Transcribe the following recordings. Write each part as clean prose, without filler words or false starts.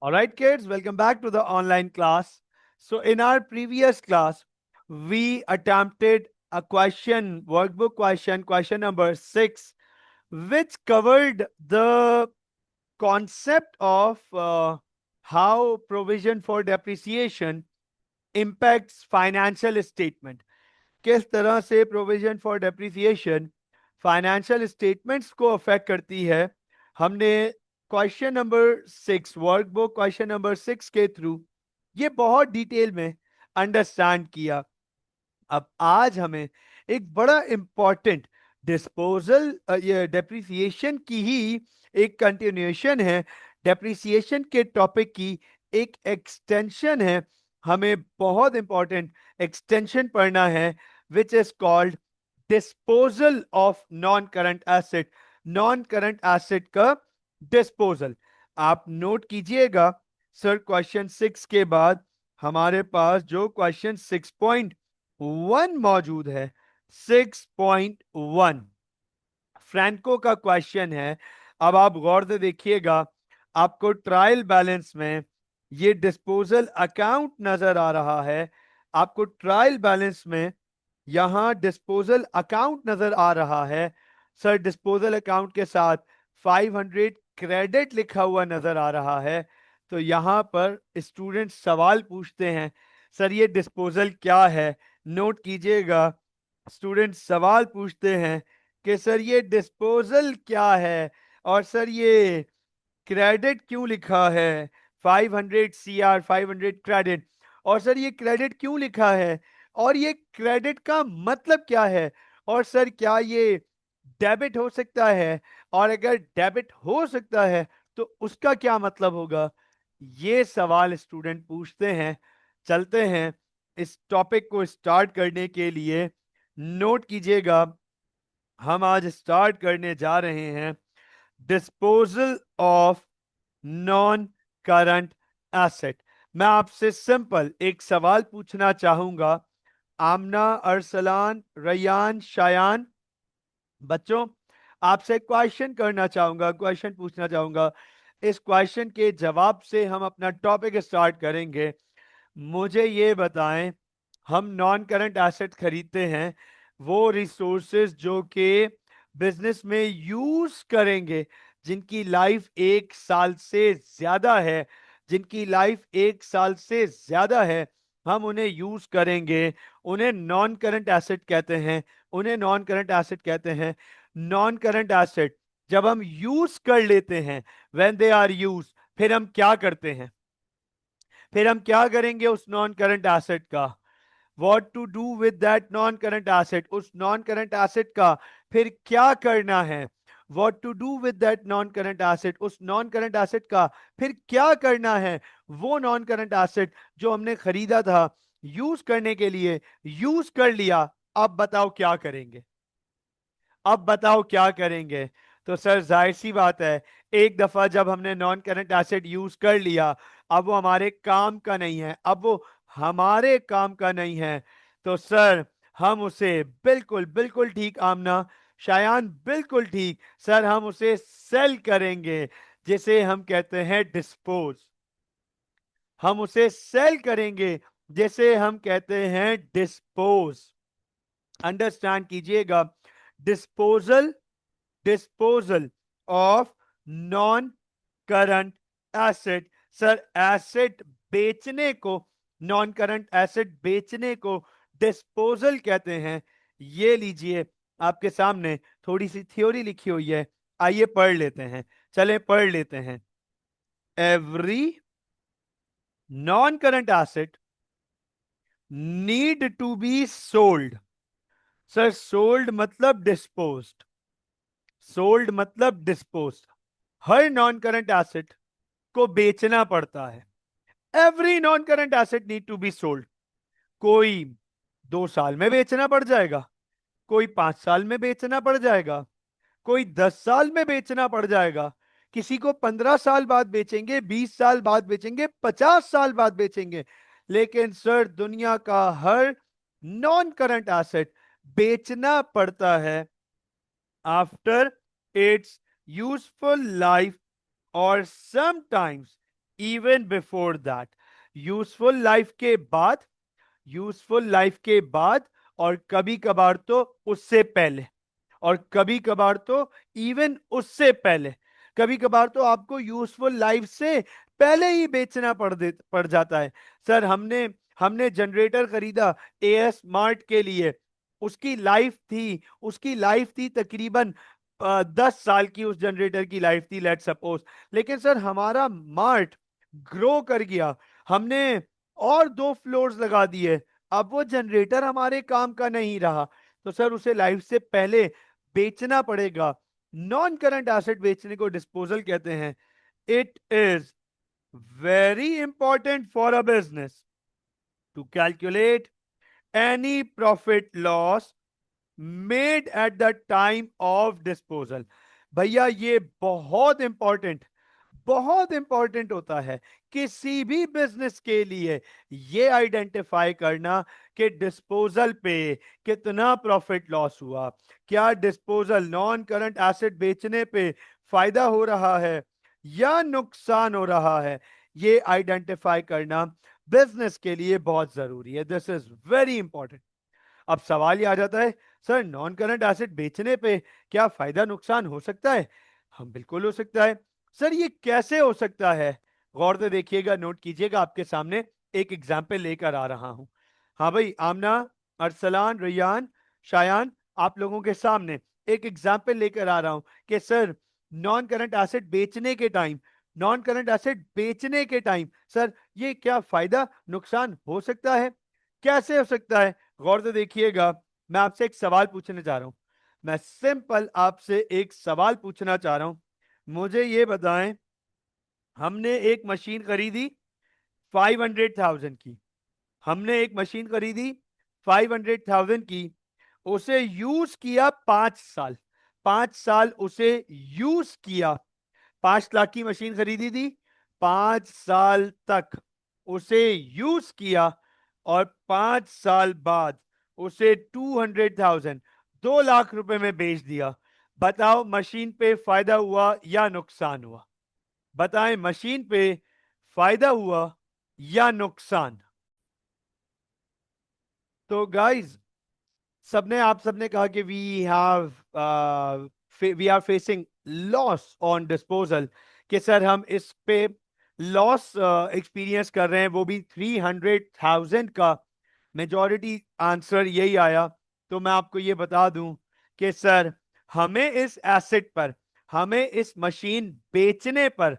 All right, kids, welcome back to the online class. So, in our previous class, we attempted a question, workbook question, question number 6, which covered the concept of how provision for depreciation impacts financial statement. किस तरह से provision for depreciation financial statements को affect करती है, हमने question number 6, workbook question number 6 के through ये बहुत डिटेल में अंडरस्टैंड किया। अब आज हमें एक बड़ा इंपॉर्टेंट डिस्पोजल, ये डेप्रिसिएशन की ही एक कंटिन्यूएशन है, डेप्रिसिएशन के टॉपिक की एक एक्सटेंशन है। हमें बहुत इंपॉर्टेंट एक्सटेंशन पढ़ना है, which is called disposal of non current asset. Non current asset का डिस्पोजल आप नोट कीजिएगा। सर, क्वेश्चन 6 के बाद हमारे पास जो क्वेश्चन 6.1 मौजूद है, 6.1 फ्रैंको का क्वेश्चन है। अब आप गौर से देखिएगा, आपको ट्रायल बैलेंस में ये डिस्पोजल अकाउंट नजर आ रहा है। आपको ट्रायल बैलेंस में यहां डिस्पोजल अकाउंट नजर आ रहा है। सर, डिस्पोजल अकाउंट के साथ 500 क्रेडिट लिखा हुआ नजर आ रहा है। तो यहां पर स्टूडेंट सवाल पूछते हैं, सर ये डिस्पोजल क्या है? नोट कीजिएगा, स्टूडेंट सवाल पूछते हैं कि सर ये डिस्पोजल क्या है, और सर ये क्रेडिट क्यों लिखा है? 500 CR, 500 क्रेडिट, और सर ये क्रेडिट क्यों लिखा है, और ये क्रेडिट का मतलब क्या है, और सर क्या ये डेबिट हो सकता है, और अगर डेबिट हो सकता है तो उसका क्या मतलब होगा? ये सवाल स्टूडेंट पूछते हैं। चलते हैं इस टॉपिक को स्टार्ट करने के लिए। नोट कीजिएगा, हम आज स्टार्ट करने जा रहे हैं disposal of non current asset. मैं आपसे सिंपल एक सवाल पूछना चाहूंगा। आमना, अरसलान, रैयान, शायान, बच्चों आपसे क्वेश्चन करना चाहूंगा, क्वेश्चन पूछना चाहूंगा। इस क्वेश्चन के जवाब से हम अपना टॉपिक स्टार्ट करेंगे। मुझे ये बताएं, हम नॉन करंट एसेट खरीदते हैं, वो रिसोर्सेज जो कि बिजनेस में यूज करेंगे, जिनकी लाइफ 1 साल से ज्यादा है, जिनकी लाइफ 1 साल से ज्यादा है, हम उन्हें यूज करेंगे। उन्हें नॉन करंट एसेट कहते हैं, उन्हें नॉन करंट एसेट कहते हैं। नॉन करंट एसेट जब हम यूज कर लेते हैं, व्हेन दे आर यूज, फिर हम क्या करते हैं? फिर हम क्या करेंगे उस नॉन करंट एसेट का? What to do with that non current asset, उस नॉन करंट एसेट का फिर क्या करना है? What to do with that non current asset, उस नॉन करंट एसेट का फिर क्या करना है? वो नॉन करंट एसेट जो हमने खरीदा था यूज करने के लिए, यूज कर लिया, अब बताओ क्या करेंगे? अब बताओ क्या करेंगे? तो सर जाहिर सी बात है, एक दफा जब हमने नॉन करंट एसेट यूज कर लिया, अब वो हमारे काम का नहीं है, अब वो हमारे काम का नहीं है। तो सर हम उसे, बिल्कुल बिल्कुल ठीक आमना, शायान बिल्कुल ठीक, सर हम उसे सेल करेंगे, जिसे हम कहते हैं डिस्पोज। हम उसे सेल करेंगे, जिसे हम कहते हैं डिस्पोज। अंडरस्टैंड कीजिएगा, disposal, disposal of non current asset. Sir asset बेचने को, नॉन करंट एसेट बेचने को डिस्पोजल कहते हैं। ये लीजिए, आपके सामने थोड़ी सी थ्योरी लिखी हुई है, आइए पढ़ लेते हैं। चले पढ़ लेते हैं। Every non current asset need to be sold. Sir sold मतलब डिस्पोज्ड, सोल्ड मतलब डिस्पोज। हर नॉन करंट एसेट को बेचना पड़ता है। Every non current asset need to be sold. कोई 2 साल में बेचना पड़ जाएगा, कोई 5 साल में बेचना पड़ जाएगा, कोई 10 साल में बेचना पड़ जाएगा, किसी को 15 साल बाद बेचेंगे, 20 साल बाद बेचेंगे, 50 साल बाद बेचेंगे। लेकिन सर दुनिया का हर नॉन करंट एसेट बेचना पड़ता है आफ्टर इट्स यूजफुल लाइफ, और sometimes even before that, useful life के बाद, यूजफुल लाइफ के बाद, और कभी कभार तो उससे पहले, और कभी कभार तो इवन उससे पहले, कभी कभार तो आपको यूजफुल लाइफ से पहले ही बेचना पड़ जाता है। सर हमने हमने जनरेटर खरीदा एएस स्मार्ट के लिए, उसकी लाइफ थी तकरीबन 10 साल की, उस जनरेटर की लाइफ थी, लेट सपोज। लेकिन सर हमारा मार्ट ग्रो कर गया, हमने और 2 फ्लोर्स लगा दिए, अब वो जनरेटर हमारे काम का नहीं रहा, तो सर उसे लाइफ से पहले बेचना पड़ेगा। नॉन करंट एसेट बेचने को डिस्पोजल कहते हैं। It is very important for a business to calculate any profit loss made at the time of disposal. भैया ये बहुत इंपॉर्टेंट होता है किसी भी बिजनेस के लिए, ये आइडेंटिफाई करना कि डिस्पोजल पे कितना प्रॉफिट लॉस हुआ, क्या डिस्पोजल नॉन करंट एसेट बेचने पे फायदा हो रहा है या नुकसान हो रहा है, ये आइडेंटिफाई करना बिजनेस के लिए बहुत जरूरी है। This is very important. अब सवाल ये आ जाता है, सर नॉन करंट एसेट बेचने पे क्या फायदा नुकसान हो सकता है? हम बिल्कुल हो सकता है। सर ये कैसे हो सकता है? गौर से देखिएगा, नोट कीजिएगा, आपके सामने एक एग्जाम्पल लेकर आ रहा हूं। हाँ भाई, आमना, अरसलान, रियान, शायान, आप लोगों के सामने एक एग्जाम्पल लेकर आ रहा हूं कि सर नॉन करंट एसेट बेचने के टाइम, नॉन करंट एसेट बेचने के टाइम सर ये क्या फायदा नुकसान हो सकता है, कैसे हो सकता है? गौर से देखिएगा, मैं आपसे एक सवाल पूछने जा रहा हूं। मैं सिंपल आपसे एक सवाल पूछना चाह रहा हूं, मुझे ये बताएं, हमने एक मशीन खरीदी 500,000 की, हमने एक मशीन खरीदी 500,000 की, उसे यूज किया 5 साल, 5 साल उसे यूज किया, 5 लाख की मशीन खरीदी थी, 5 साल तक उसे यूज किया, और 5 साल बाद उसे 200,000, 2 लाख रुपए में बेच दिया। बताओ मशीन पे फायदा हुआ या नुकसान हुआ? बताएं, मशीन पे फायदा हुआ या नुकसान? तो गाइज, सबने आप सबने कहा कि we are facing loss on disposal, कि सर हम इस पे लॉस एक्सपीरियंस कर रहे हैं, वो भी 300,000 का। मेजॉरिटी आंसर यही आया। तो मैं आपको ये बता दूं कि सर हमें इस एसेट पर, हमें इस मशीन बेचने पर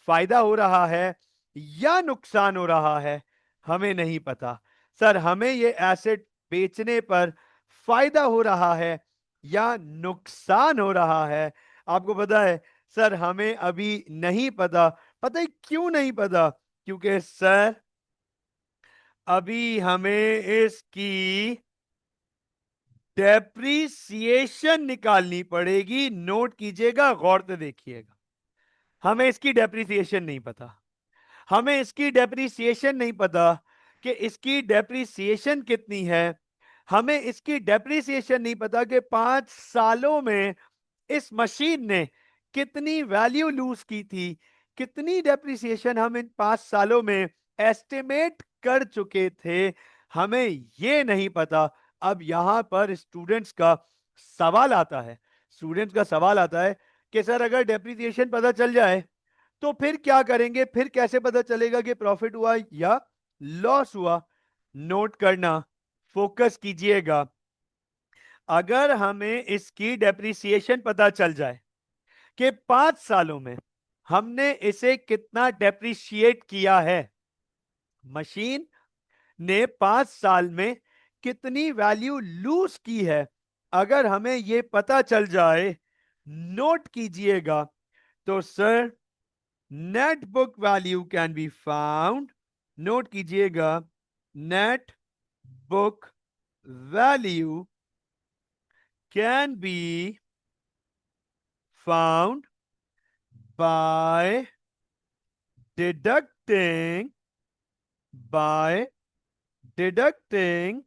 फायदा हो रहा है या नुकसान हो रहा है, हमें नहीं पता। सर हमें ये एसेट बेचने पर फायदा हो रहा है या नुकसान हो रहा है, आपको पता है? सर हमें अभी नहीं पता। पता है क्यों नहीं पता? क्योंकि सर अभी हमें इसकी डेप्रीसिएशन निकालनी पड़ेगी। नोट कीजिएगा, गौर से देखिएगा, हमें इसकी डेप्रीसिएशन नहीं पता, हमें इसकी डेप्रीसिएशन नहीं पता कि इसकी डेप्रीसिएशन कितनी है, हमें इसकी डेप्रीसिएशन नहीं पता कि 5 सालों में इस मशीन ने कितनी वैल्यू लूज की थी, कितनी डेप्रिसिएशन हम इन 5 सालों में एस्टिमेट कर चुके थे, हमें ये नहीं पता। अब यहां पर स्टूडेंट्स का सवाल आता है, स्टूडेंट्स का सवाल आता है कि सर अगर डेप्रिसिएशन पता चल जाए तो फिर क्या करेंगे, फिर कैसे पता चलेगा कि प्रॉफिट हुआ या लॉस हुआ? नोट करना, फोकस कीजिएगा। अगर हमें इसकी डेप्रिसिएशन पता चल जाए कि 5 सालों में हमने इसे कितना डेप्रिशिएट किया है, मशीन ने 5 साल में कितनी वैल्यू लूज की है, अगर हमें यह पता चल जाए, नोट कीजिएगा, तो sir net book value can be found. नोट कीजिएगा, net book value can be found by deducting by deducting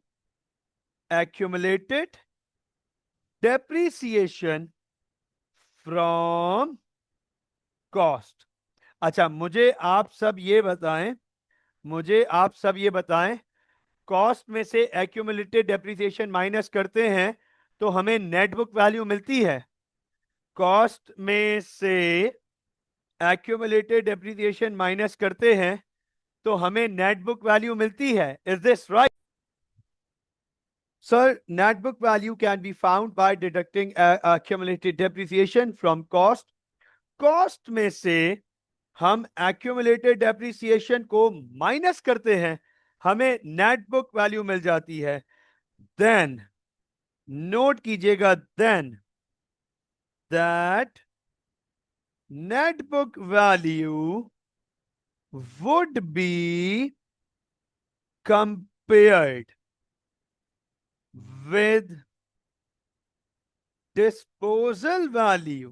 accumulated depreciation from cost। अच्छा, मुझे आप सब ये बताएं, कॉस्ट में से एक्यूमुलेटेड डेप्रिसिएशन माइनस करते हैं तो हमें नेट बुक वैल्यू मिलती है। कॉस्ट में से एक्यूमुलेटेड डेप्रिसिएशन माइनस करते हैं तो हमें नेट बुक वैल्यू मिलती है। Is this right? Sir, net book value can be found by deducting accumulated depreciation from cost. Cost में से हम accumulated depreciation को माइनस करते हैं, हमें net book value मिल जाती है। Then, नोट कीजिएगा, then that net book value would be compared with disposal value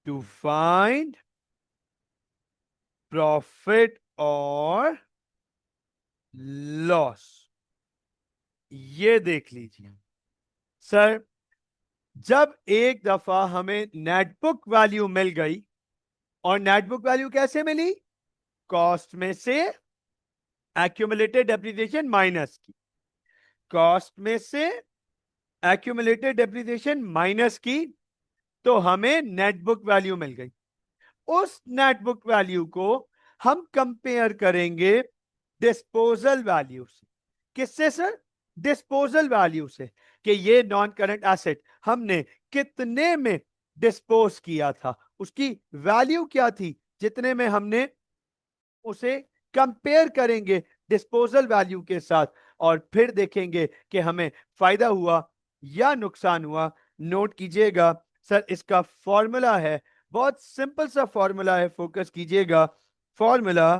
to find profit और लॉस। ये देख लीजिए सर, जब एक दफा हमें नेटबुक वैल्यू मिल गई, और नेटबुक वैल्यू कैसे मिली? कॉस्ट में से एक्यूमुलेटेड डेप्रिसिएशन माइनस की, कॉस्ट में से एक्यूमुलेटेड डेप्रिसिएशन माइनस की, तो हमें नेटबुक वैल्यू मिल गई। उस नेटबुक वैल्यू को हम कंपेयर करेंगे डिस्पोजल वैल्यू से। किससे सर? डिस्पोजल वैल्यू से, कि ये नॉन करंट एसेट हमने कितने में डिस्पोज किया था, उसकी वैल्यू क्या थी, जितने में हमने उसे कंपेयर करेंगे डिस्पोजल वैल्यू के साथ, और फिर देखेंगे कि हमें फायदा हुआ या नुकसान हुआ। नोट कीजिएगा सर, इसका फॉर्मूला है, बहुत सिंपल सा फॉर्मूला है, फोकस कीजिएगा। फॉर्मूला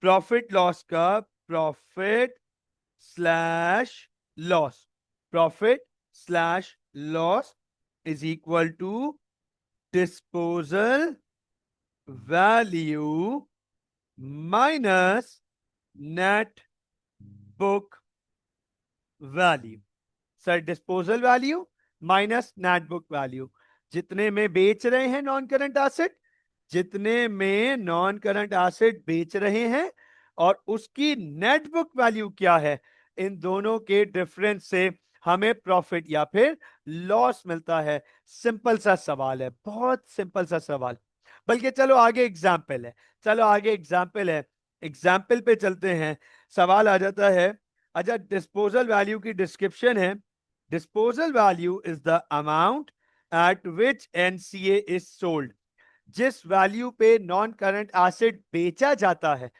प्रॉफिट लॉस का, profit slash loss, profit slash loss is equal to disposal value minus net book value. Sir, disposal value minus net book value, जितने में बेच रहे हैं नॉन करंट एसेट, जितने में नॉन करंट एसेट बेच रहे हैं, और उसकी नेट बुक वैल्यू क्या है, इन दोनों के डिफरेंस से हमें प्रॉफिट या फिर लॉस मिलता है। सिंपल सा सवाल है, बहुत सिंपल सा सवाल। बल्कि चलो आगे एग्जाम्पल है, एग्जाम्पल पे चलते हैं। सवाल आ जाता है, अच्छा डिस्पोजल वैल्यू की डिस्क्रिप्शन है, disposal value is the amount at which NCA is sold. जिस वैल्यू पे नॉन करंट एसेट बेचा जाता है,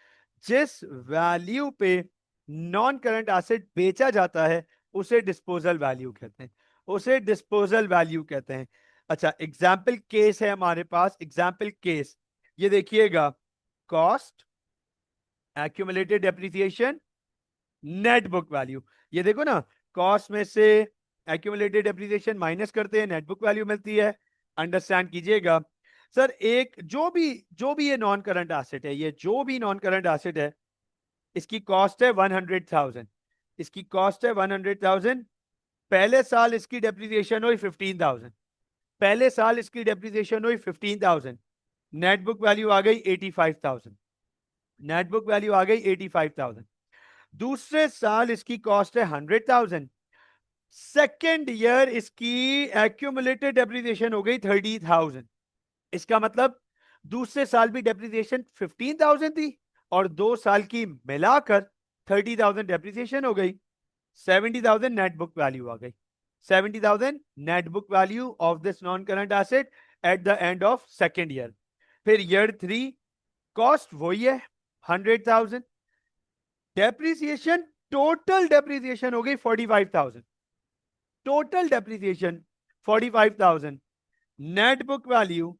जिस वैल्यू पे नॉन करंट एसेट बेचा जाता है, उसे डिस्पोजल वैल्यू कहते हैं, उसे डिस्पोजल वैल्यू कहते हैं। अच्छा, एग्जाम्पल केस है हमारे पास, एग्जाम्पल केस ये देखिएगा, cost, accumulated depreciation, net book value. ये देखो ना, कॉस्ट में से एक्यूमुलेटेड डेप्रिसिएशन माइनस करते हैं, नेट बुक वैल्यू मिलती है। अंडरस्टैंड कीजिएगा सर, एक जो भी ये नॉन करंट एसेट है, ये जो भी नॉन करंट एसेट है, इसकी कॉस्ट है 100,000, इसकी कॉस्ट है 100,000। पहले साल इसकी डेप्रिसिएशन हुई 15,000, पहले साल इसकी डेप्रिसिएशन हुई 15,000, नेट बुक वैल्यू आ गई 85,000, नेट बुक वैल्यू आ गई 85,000। दूसरे साल इसकी कॉस्ट है 100,000, सेकेंड ईयर इसकी एक्यूमुलेटेड डेप्रिसिएशन हो गई 30,000। इसका मतलब दूसरे साल भी डेप्रिसिएशन 15,000 थी, और 2 साल की मिलाकर 30,000 डेप्रिसिएशन हो गई, 70,000 नेट बुक वैल्यू आ गई, 70,000 net book value of this non current asset at the end of second year. फिर ईयर 3, कॉस्ट वही है 100,000, डेप्रिसिएशन, टोटल डेप्रिसिएशन हो गई 45,000, total depreciation 45,000, net book value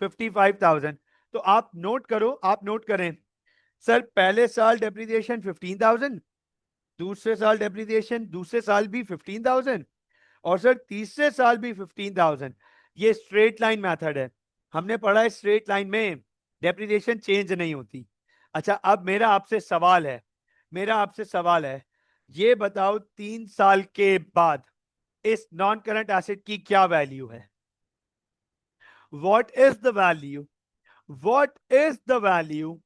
55,000। तो आप नोट करो, आप नोट करें सर, पहले साल डेप्रिसिएशन 15,000, दूसरे साल डेप्रिसिएशन दूसरे साल भी 15,000, और सर तीसरे साल भी 15,000। ये स्ट्रेट लाइन मेथड है, हमने पढ़ा है स्ट्रेट लाइन में डेप्रिसिएशन चेंज नहीं होती। अच्छा, अब मेरा आपसे सवाल है, ये बताओ 3 साल के बाद इस नॉन करंट एसेट की क्या वैल्यू है? What is the value? What is the value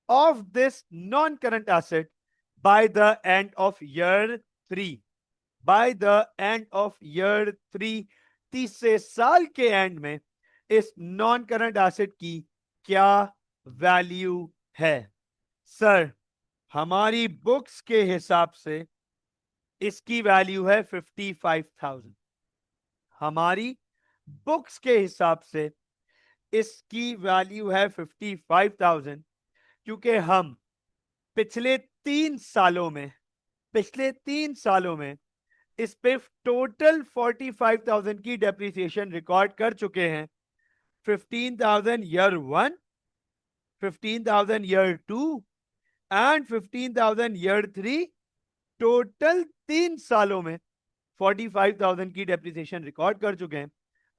of this non-current asset by the end of year 3? By the end of year 3, तीसरे साल के एंड में इस नॉन करंट एसेट की क्या वैल्यू है? सर, हमारी बुक्स के हिसाब से इसकी वैल्यू है 55,000। हमारी बुक्स के हिसाब से इसकी वैल्यू है 55,000, क्योंकि हम पिछले 3 सालों में इस पे टोटल 45,000 की डेप्रिसिएशन रिकॉर्ड कर चुके हैं। 15,000 year 1, 15,000 year 2 and 15,000 year 3। Total 3 सालों में 45,000 की डेप्रिसिएशन रिकॉर्ड कर चुके हैं।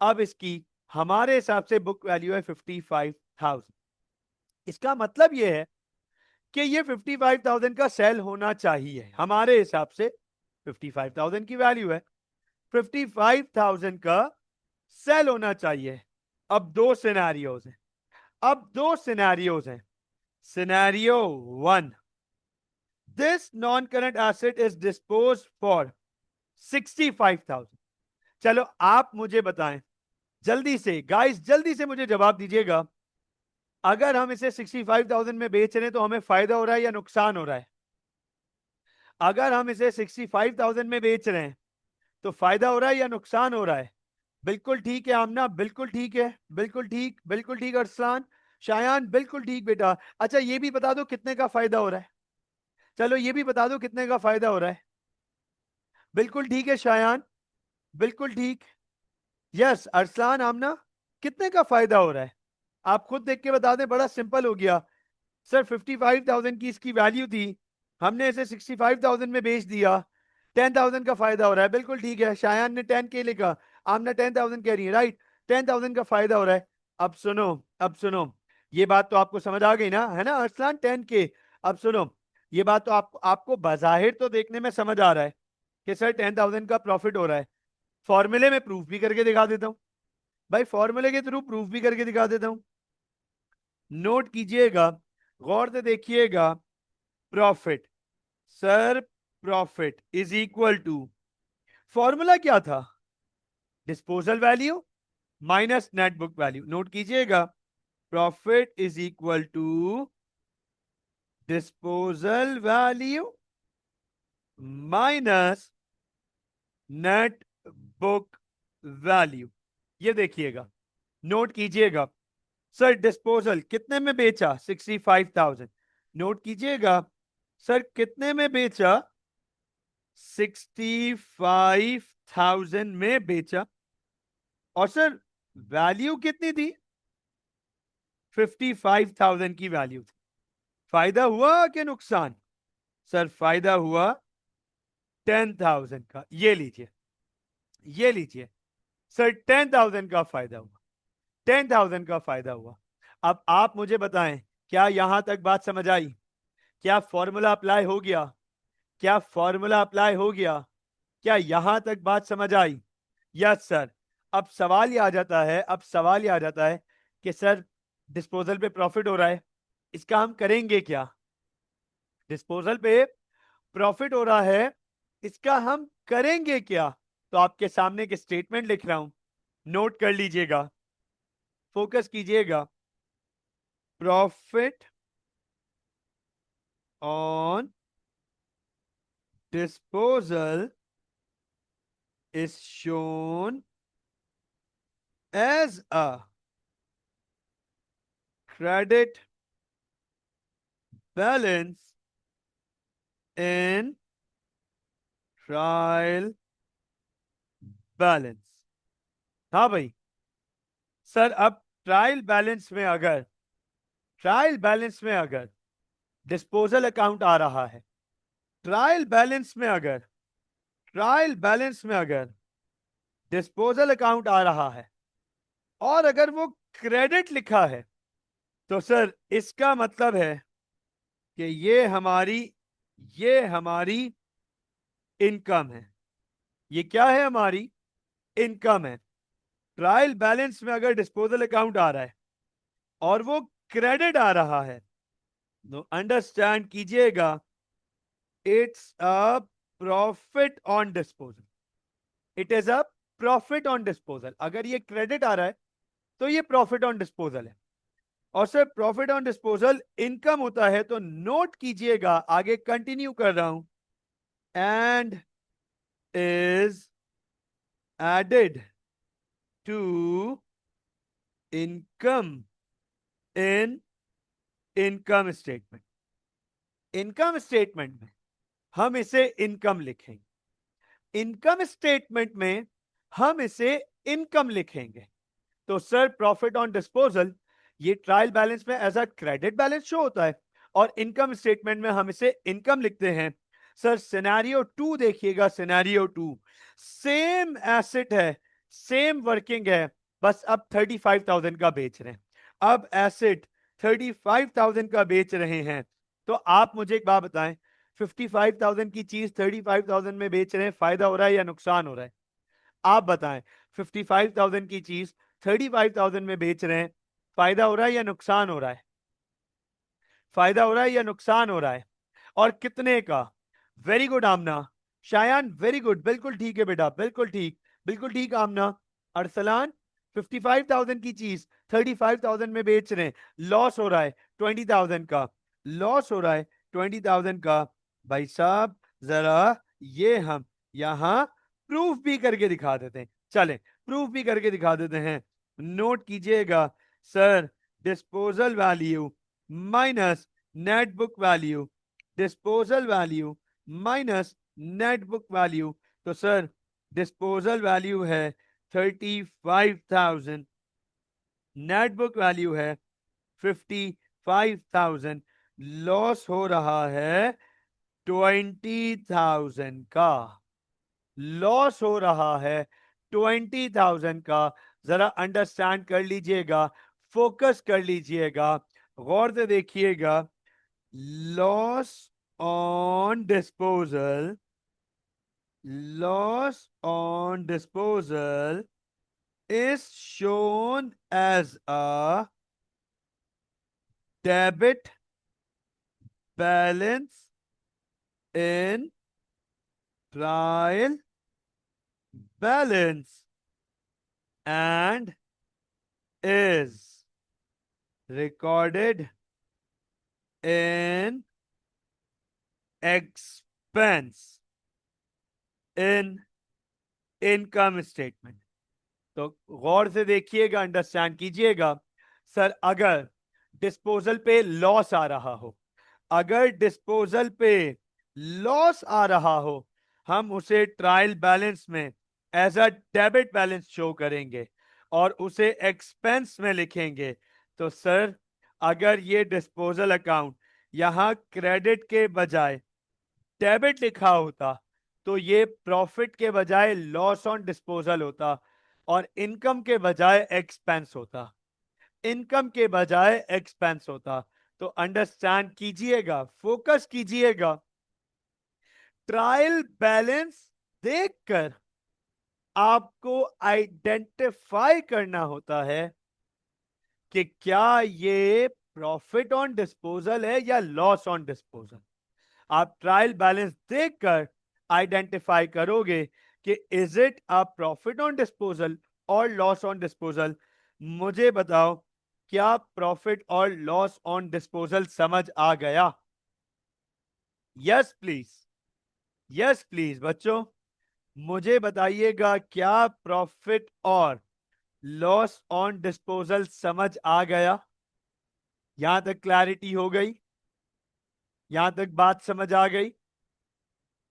अब इसकी हमारे हिसाब से बुक वैल्यू है 55,000। इसका मतलब यह है कि ये 55,000 का सेल होना चाहिए। हमारे हिसाब से 55,000 की वैल्यू है, 55,000 का सेल होना चाहिए। अब दो सिनेरियोज हैं। Scenario 1, this non current asset is dispose for 65,000। चलो आप मुझे बताएं जल्दी से, गाइस जल्दी से मुझे जवाब दीजिएगा, अगर हम इसे 65,000 में बेच रहे हैं तो हमें फायदा हो रहा है या नुकसान हो रहा है? अगर हम इसे 65,000 में बेच रहे हैं तो फायदा हो रहा है या नुकसान हो रहा है? बिल्कुल ठीक है आमना, बिल्कुल ठीक है, बिल्कुल ठीक अरसलान, शायान बिल्कुल ठीक बेटा। अच्छा ये भी बता दो कितने का फायदा हो रहा है? चलो ये भी बता दो कितने का फायदा हो रहा है? बिल्कुल ठीक है शायान, बिल्कुल ठीक। यस अरसलान, आमना, कितने का फायदा हो रहा है? आप खुद देख के बता दें, बड़ा सिंपल हो गया। सर 55,000 की इसकी वैल्यू थी, हमने इसे 65,000 में बेच दिया, 10,000 का फायदा हो रहा है। बिल्कुल ठीक है, शायान ने 10 के लिखा, आमना 10,000 कह रही है, राइट, 10,000 का फायदा हो रहा है। अब सुनो, ये बात तो आपको समझ आ गई ना, है ना अरसलान? 10 के। अब सुनो, ये बात तो आपको बजाहिर तो देखने में समझ आ रहा है कि सर 10,000 का प्रॉफिट हो रहा है। फॉर्मूले में प्रूफ भी करके दिखा देता हूं भाई, फॉर्मूले के थ्रू प्रूफ भी करके दिखा देता हूं। नोट कीजिएगा, गौर से देखिएगा, profit, sir profit is equal to, formula क्या था? Disposal value minus net book value. नोट कीजिएगा, profit is equal to disposal value minus net book value. ये देखिएगा, नोट कीजिएगा, सर डिस्पोजल कितने में बेचा? 65,000। नोट कीजिएगा, सर कितने में बेचा? 65,000 में बेचा। और सर वैल्यू कितनी थी? 55,000 की वैल्यू थी। फायदा हुआ कि नुकसान? सर फायदा हुआ 10,000 का। ये लीजिए सर, 10,000 का फायदा हुआ, 10,000 का फायदा हुआ। अब आप मुझे बताएं, क्या यहां तक बात समझ आई? क्या फॉर्मूला अप्लाई हो गया? क्या यहां तक बात समझ आई? Yes sir. अब सवाल ये आ जाता है कि सर डिस्पोजल पे प्रॉफिट हो रहा है, इसका हम करेंगे क्या? डिस्पोजल पे प्रॉफिट हो रहा है, इसका हम करेंगे क्या? तो आपके सामने एक स्टेटमेंट लिख रहा हूं, नोट कर लीजिएगा, फोकस कीजिएगा। Profit on disposal is shown as a credit balance in trial balance। हाँ भाई, सर अब ट्रायल बैलेंस में अगर डिस्पोजल अकाउंट आ रहा है, ट्रायल बैलेंस में अगर डिस्पोजल अकाउंट आ रहा है और अगर वो क्रेडिट लिखा है, तो सर इसका मतलब है कि ये हमारी इनकम है। ये क्या है? हमारी इनकम है। ट्रायल बैलेंस में अगर डिस्पोजल अकाउंट आ रहा है और वो क्रेडिट आ रहा है तो अंडरस्टैंड कीजिएगा it's a profit on disposal, it is a profit on disposal. अगर ये क्रेडिट आ रहा है तो ये प्रॉफिट ऑन डिस्पोजल है। और sir profit on disposal income होता है तो नोट कीजिएगा, आगे कंटिन्यू कर रहा हूं, and is added to income in income statement. Income statement में हम इसे इनकम लिखेंगे, इनकम स्टेटमेंट में हम इसे इनकम लिखेंगे। तो सर प्रॉफिट ऑन डिस्पोजल ये ट्रायल बैलेंस में as a credit balance show होता है और इनकम स्टेटमेंट में हम इसे इनकम लिखते हैं। सर सिनेरियो 2 देखिएगा, सिनेरियो 2 सेम एसेट है, सेम वर्किंग है, बस अब 35,000 का बेच रहे हैं। अब एसेट 35,000 का बेच रहे हैं तो आप मुझे एक बात बताएं, 55,000 की चीज 35,000 में बेच रहे हैं, फायदा हो रहा है या नुकसान हो रहा है? आप बताएं, 55,000 की चीज 35,000 में बेच रहे हैं, फायदा हो रहा है या नुकसान हो रहा है? फायदा हो रहा है या नुकसान हो रहा है? और कितने का? वेरी गुड आमना। शायान वेरी गुड, बिल्कुल ठीक है बेटा, बिल्कुल ठीक, बिल्कुल ठीक आमना। अरसलान 55,000 की चीज 35,000 में बेच रहे हैं, लॉस हो रहा है 20,000 का, लॉस हो रहा है 20,000 का। भाई साहब जरा ये हम यहां प्रूफ भी करके दिखा देते हैं, चलें प्रूफ भी करके दिखा देते हैं। नोट कीजिएगा sir, disposal value minus net book value, disposal value minus net book value. तो सर डिस्पोजल वैल्यू है 35,000, नेट बुक वैल्यू है 55,000, लॉस हो रहा है 20,000 का, लॉस हो रहा है 20,000 का। जरा अंडरस्टैंड कर लीजिएगा, फोकस कर लीजिएगा, गौर से देखिएगा। Loss on disposal, loss on disposal is shown as a debit balance in trial balance and is recorded in expense in income statement। तो गौर से देखिएगा, अंडरस्टैंड कीजिएगा। सर अगर डिस्पोजल पे लॉस आ रहा हो, अगर डिस्पोजल पे लॉस आ रहा हो, हम उसे ट्रायल बैलेंस में as a debit balance show करेंगे और उसे एक्सपेंस में लिखेंगे। तो सर अगर ये डिस्पोजल अकाउंट यहां क्रेडिट के बजाय डेबिट लिखा होता तो ये प्रॉफिट के बजाय लॉस ऑन डिस्पोजल होता और इनकम के बजाय एक्सपेंस होता, इनकम के बजाय एक्सपेंस होता। तो अंडरस्टैंड कीजिएगा, फोकस कीजिएगा, ट्रायल बैलेंस देखकर आपको आइडेंटिफाई करना होता है कि क्या ये प्रॉफिट ऑन डिस्पोजल है या लॉस ऑन डिस्पोजल। आप ट्रायल बैलेंस देखकर आइडेंटिफाई करोगे कि is it a profit on disposal और लॉस ऑन डिस्पोजल। मुझे बताओ, क्या प्रॉफिट और लॉस ऑन डिस्पोजल समझ आ गया? यस प्लीज, यस प्लीज बच्चों, मुझे बताइएगा क्या प्रॉफिट और लॉस ऑन डिस्पोजल समझ आ गया? यहां तक क्लैरिटी हो गई? यहां तक बात समझ आ गई?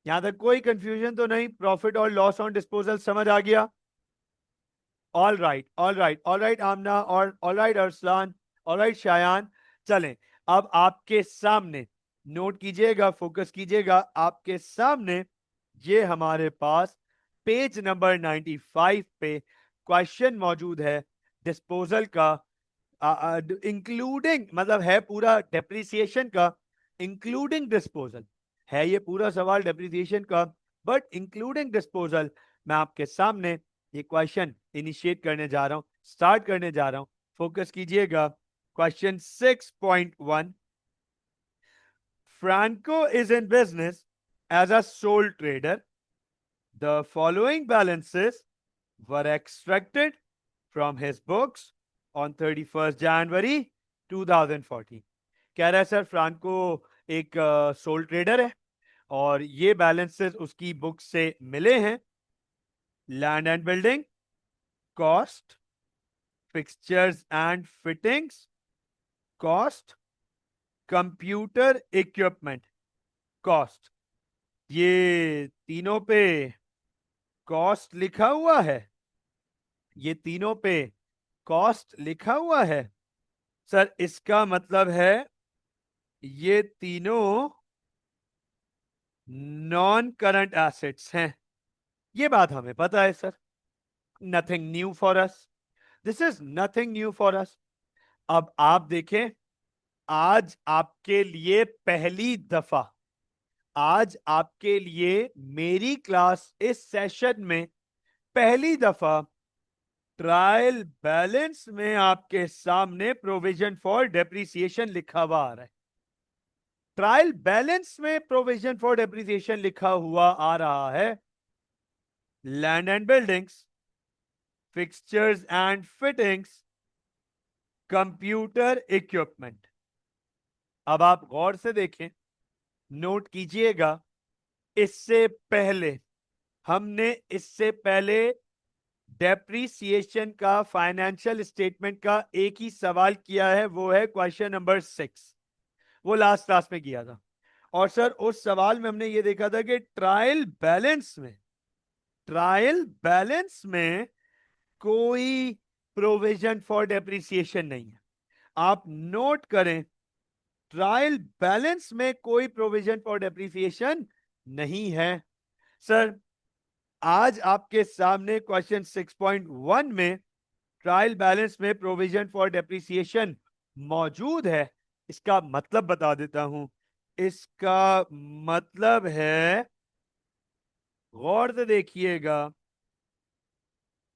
यहां तक कोई कंफ्यूजन तो नहीं? प्रॉफिट और लॉस ऑन डिस्पोजल समझ आ गया? All right, all right, all right Amna, और all right Arsalan, all right Shayan. चलें अब आपके सामने नोट कीजिएगा, फोकस कीजिएगा, आपके सामने ये हमारे पास पेज नंबर 95 पे क्वेश्चन मौजूद है डिस्पोजल का, इंक्लूडिंग मतलब है पूरा डेप्रिसिएशन का, इंक्लूडिंग डिस्पोजल है ये पूरा सवाल डेप्रिसिएशन का, बट इंक्लूडिंग डिस्पोजल मैं आपके सामने ये क्वेश्चन इनिशिएट करने जा रहा हूं, स्टार्ट करने जा रहा हूं, फोकस कीजिएगा। Question 6.1, Franco is in business as a sole trader, the following balances were extracted from his books on 31st January 2014। कह रहा है सर फ्रांको एक सोल ट्रेडर है और ये बैलेंसेस उसकी बुक से मिले हैं। Land and building cost, fixtures and fittings cost, computer equipment cost, ये तीनों पे कॉस्ट लिखा हुआ है, ये तीनों पे कॉस्ट लिखा हुआ है। सर इसका मतलब है ये तीनों नॉन करंट एसेट्स हैं, ये बात हमें पता है sir. Nothing new for us, this is nothing new for us. अब आप देखें, आज आपके लिए पहली दफा, आज आपके लिए मेरी क्लास इस सेशन में पहली दफा ट्रायल बैलेंस में आपके सामने प्रोविजन फॉर डेप्रिसिएशन लिखा हुआ आ रहा है। ट्रायल बैलेंस में प्रोविजन फॉर डेप्रिसिएशन लिखा हुआ आ रहा है। Land and buildings, fixtures and fittings, computer equipment. अब आप गौर से देखें, नोट कीजिएगा, इससे पहले हमने इससे पहले डेप्रीसिएशन का फाइनेंशियल स्टेटमेंट का एक ही सवाल किया है, वो है क्वेश्चन नंबर 6, वो लास्ट क्लास में किया था। और सर उस सवाल में हमने ये देखा था कि ट्रायल बैलेंस में, ट्रायल बैलेंस में कोई प्रोविजन फॉर डेप्रीसिएशन नहीं है। आप नोट करें, ट्रायल बैलेंस में कोई प्रोविजन फॉर डेप्रीसिएशन नहीं है। सर आज आपके सामने क्वेश्चन 6.1 में ट्रायल बैलेंस में प्रोविजन फॉर डेप्रिसिएशन मौजूद है। इसका मतलब बता देता हूं, इसका मतलब है, गौर से देखिएगा,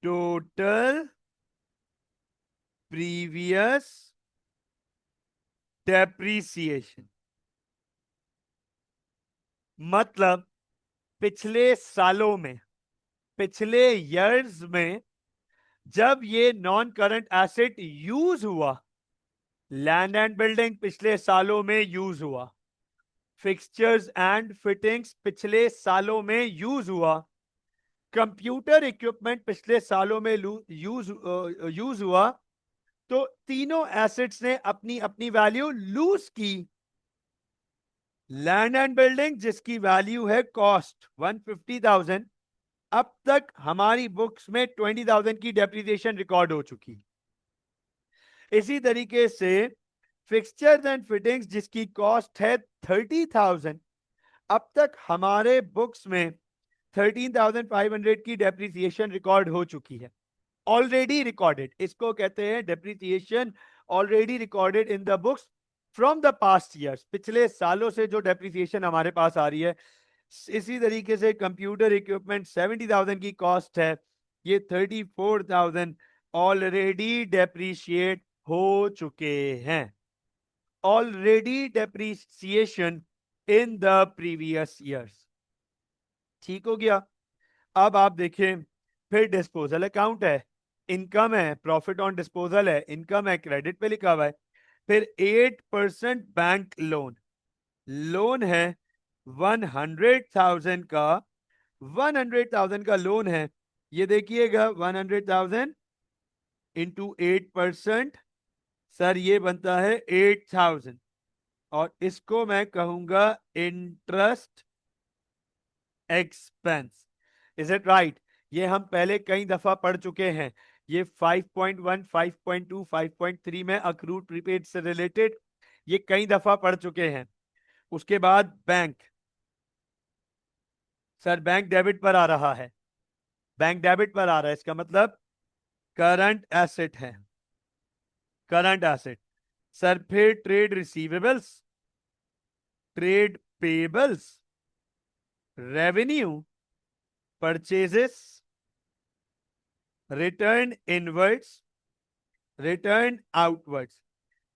टोटल प्रीवियस डेप्रिसिएशन, मतलब पिछले सालों में, पिछले ईयर्स में जब ये नॉन करंट एसेट यूज हुआ, लैंड एंड बिल्डिंग पिछले सालों में यूज हुआ, फिक्सचर्स एंड फिटिंग्स पिछले सालों में यूज हुआ, कंप्यूटर इक्विपमेंट पिछले सालों में यूज हुआ, तो तीनों एसेट्स ने अपनी अपनी वैल्यू लूज की। लैंड एंड बिल्डिंग जिसकी वैल्यू है कॉस्ट 150,000, अब तक हमारी बुक्स में 20,000 की डेप्रिसिएशन रिकॉर्ड हो चुकी। इसी तरीके से फिक्सचर्स एंड फिटिंग्स जिसकी कॉस्ट है 30,000, अब तक हमारे बुक्स में 13,500 की डेप्रिसिएशन रिकॉर्ड हो चुकी है, ऑलरेडी रिकॉर्डेड। इसको कहते हैं depreciation already recorded in the books from the past years, पिछले सालों से जो डेप्रिसिएशन हमारे पास आ रही है। इसी तरीके से कंप्यूटर इक्विपमेंट 70,000 की कॉस्ट है, ये 34,000 ऑलरेडी डेप्रिशिएट हो चुके हैं, already depreciation in the previous years. ठीक हो गया। अब आप देखें, फिर डिस्पोजल अकाउंट है, इनकम है, प्रॉफिट ऑन डिस्पोजल है, इनकम है, क्रेडिट पे लिखा हुआ है। फिर 8% बैंक लोन, लोन है 100,000 का, 100,000 का लोन है। ये देखिएगा 100,000 इंटू 8%, सर ये बनता है 8,000, और इसको मैं कहूंगा interest expense. Is it right? ये हम पहले कई दफा पढ़ चुके हैं। ये 5.1, 5.2, 5.3 में अक्रूड प्रीपेड से रिलेटेड ये कई दफा पढ़ चुके हैं। उसके बाद बैंक, सर बैंक डेबिट पर आ रहा है, बैंक डेबिट पर आ रहा है, इसका मतलब करंट एसेट है, करंट एसेट। सर फिर trade receivables, trade payables, revenue, purchases, return inwards, return outwards.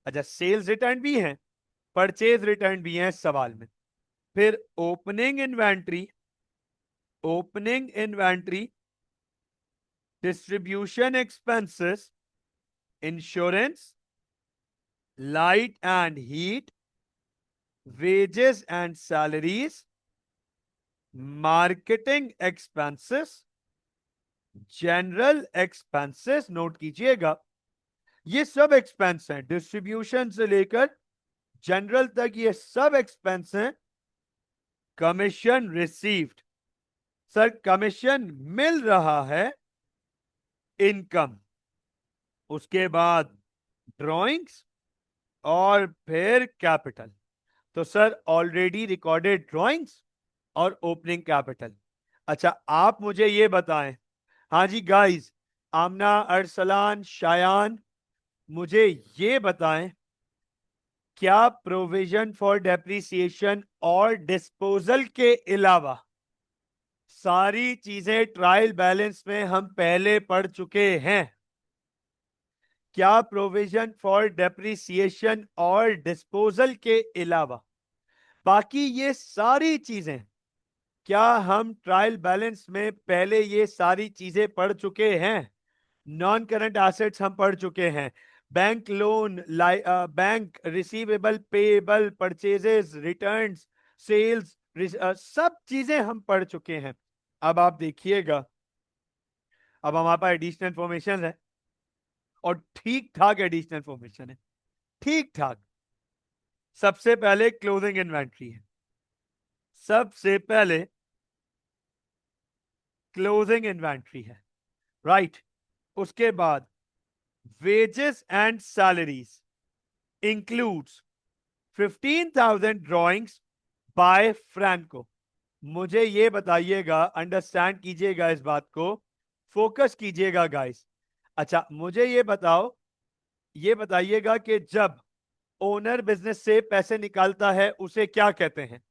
अच्छा, सेल्स रिटर्न भी है, परचेज रिटर्न भी है सवाल में। फिर opening inventory, opening inventory, distribution expenses, insurance, light and heat, wages and salaries, marketing expenses, general expenses. Note कीजिएगा, ये सब एक्सपेंस हैं, डिस्ट्रीब्यूशन से लेकर जनरल तक ये सब एक्सपेंस हैं। कमीशन रिसीव्ड, सर कमीशन मिल रहा है, इनकम। उसके बाद ड्राइंग्स और फिर कैपिटल। तो सर ऑलरेडी रिकॉर्डेड ड्राइंग्स और ओपनिंग कैपिटल। अच्छा, आप मुझे ये बताएं, हाँ जी गाइस, आमना, अरसलान, शायान, मुझे ये बताएं, क्या प्रोविजन फॉर डेप्रिसिएशन और डिस्पोजल के अलावा सारी चीजें ट्रायल बैलेंस में हम पहले पढ़ चुके हैं? क्या प्रोविजन फॉर डेप्रिसिएशन और डिस्पोजल के अलावा बाकी ये सारी चीजें, क्या हम ट्रायल बैलेंस में पहले ये सारी चीजें पढ़ चुके हैं? नॉन करंट एसेट्स हम पढ़ चुके हैं, bank loan, bank receivable, payable, purchases, returns, sales, सब चीजें हम पढ़ चुके हैं। अब आप देखिएगा, अब हमारे पास एडिशनल इंफॉर्मेशन है और ठीक ठाक एडिशनल इंफॉर्मेशन है, ठीक ठाक। सबसे पहले क्लोजिंग इन्वेंट्री है, सबसे पहले क्लोजिंग इन्वेंट्री है, राइट। उसके बाद wages and salaries includes 15,000 drawings by Franco. मुझे ये बताइएगा, अंडरस्टैंड कीजिएगा इस बात को, फोकस कीजिएगा गाइस। अच्छा, मुझे ये बताओ, ये बताइएगा कि जब ओनर बिजनेस से पैसे निकालता है उसे क्या कहते हैं?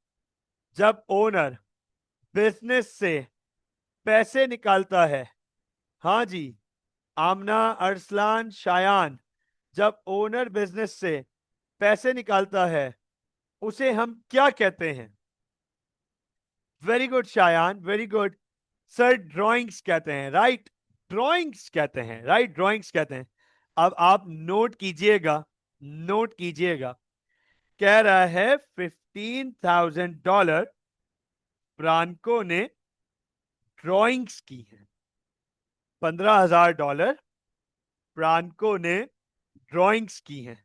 जब ओनर बिजनेस से पैसे निकालता है, हाँ जी, आमना, अरसलान, शायान, जब ओनर बिजनेस से पैसे निकालता है उसे हम क्या कहते हैं? Very good Shayan, very good. Sir drawings कहते हैं, राइट, ड्राइंग्स कहते हैं, राइट, ड्राइंग्स कहते हैं। अब आप नोट कीजिएगा, नोट कीजिएगा, कह रहा है $15,000 फ्रांको ने ड्राइंग्स की है, $15,000 फ्रांको ने ड्राइंग्स की हैं।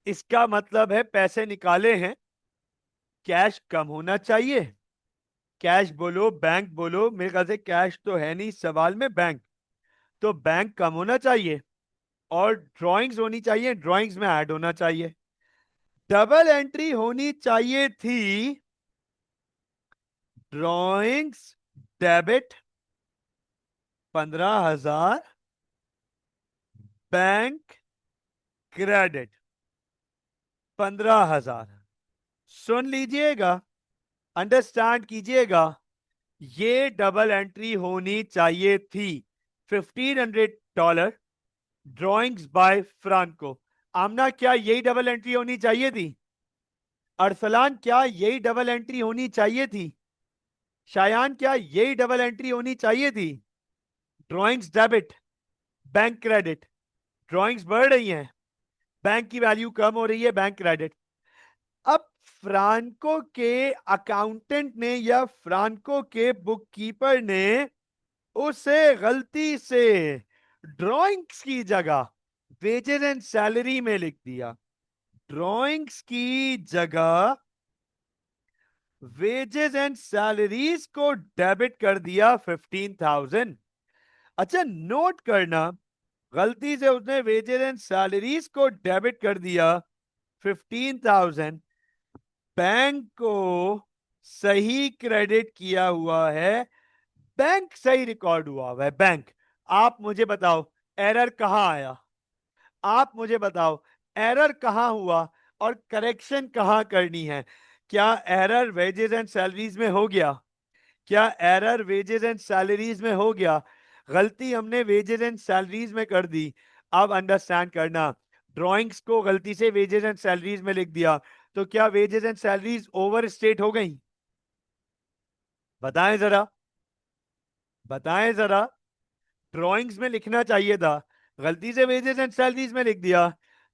इसका मतलब है पैसे निकाले हैं, कैश कम होना चाहिए। कैश बोलो, बैंक बोलो, मेरे ख्याल से कैश तो है नहीं सवाल में, बैंक, तो बैंक कम होना चाहिए और ड्राइंग्स होनी चाहिए, ड्राइंग्स में ऐड होना चाहिए। डबल एंट्री होनी चाहिए थी, ड्राइंग्स डेबिट 15,000, बैंक क्रेडिट 15,000। सुन लीजिएगा, अंडरस्टैंड कीजिएगा, ये डबल एंट्री होनी चाहिए थी। $1,500 ड्रॉइंग्स बाय फ्रांको। आमना, क्या यही डबल एंट्री होनी चाहिए थी? अरसलान, क्या यही डबल एंट्री होनी चाहिए थी? शायान, क्या यही डबल एंट्री होनी चाहिए थी? Drawings debit, bank credit. Drawings बढ़ रही हैं, बैंक की वैल्यू कम हो रही है, बैंक क्रेडिट। अब फ्रांको के अकाउंटेंट ने या फ्रांको के बुककीपर ने उसे गलती से ड्राइंग्स की जगह वेजेस एंड सैलरी में लिख दिया, ड्राइंग्स की जगह वेजेस एंड सैलरीज को डेबिट कर दिया 15,000। अच्छा, नोट करना, गलती से उसने वेजेस एंड सैलरीज को डेबिट कर दिया 15,000, बैंक को सही क्रेडिट किया हुआ है, बैंक सही रिकॉर्ड हुआ हुआ है, बैंक। आप मुझे बताओ एरर कहां आया? आप मुझे बताओ एरर कहां हुआ और करेक्शन कहां करनी है? क्या एरर वेजेस एंड सैलरीज में हो गया? क्या एरर वेजेस एंड सैलरीज में हो गया? गलती हमने वेजेस एंड सैलरीज में कर दी। अब अंडरस्टैंड करना, ड्राइंग्स को गलती से वेजेस एंड सैलरीज में लिख दिया, तो क्या wages and salaries over state हो गई? बताएं जरा, बताएं जरा। ड्राइंग्स में लिखना चाहिए था, गलती से वेजेस एंड सैलरीज में लिख दिया,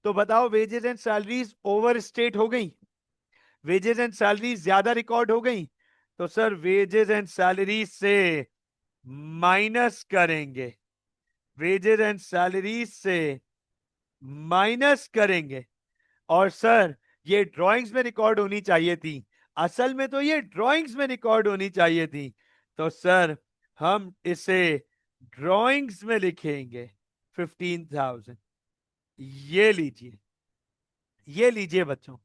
तो बताओ wages and salaries over state हो गई? वेजेस एंड सैलरीज ज्यादा रिकॉर्ड हो गई? तो सर वेजेस एंड सैलरीज से माइनस करेंगे, वेजेस एंड सैलरीज से माइनस करेंगे। और सर ये ड्राइंग्स में रिकॉर्ड होनी चाहिए थी, असल में तो ये ड्राइंग्स में रिकॉर्ड होनी चाहिए थी। तो सर हम इसे ड्राइंग्स में लिखेंगे 15,000। ये लीजिए, ये लीजिए बच्चों,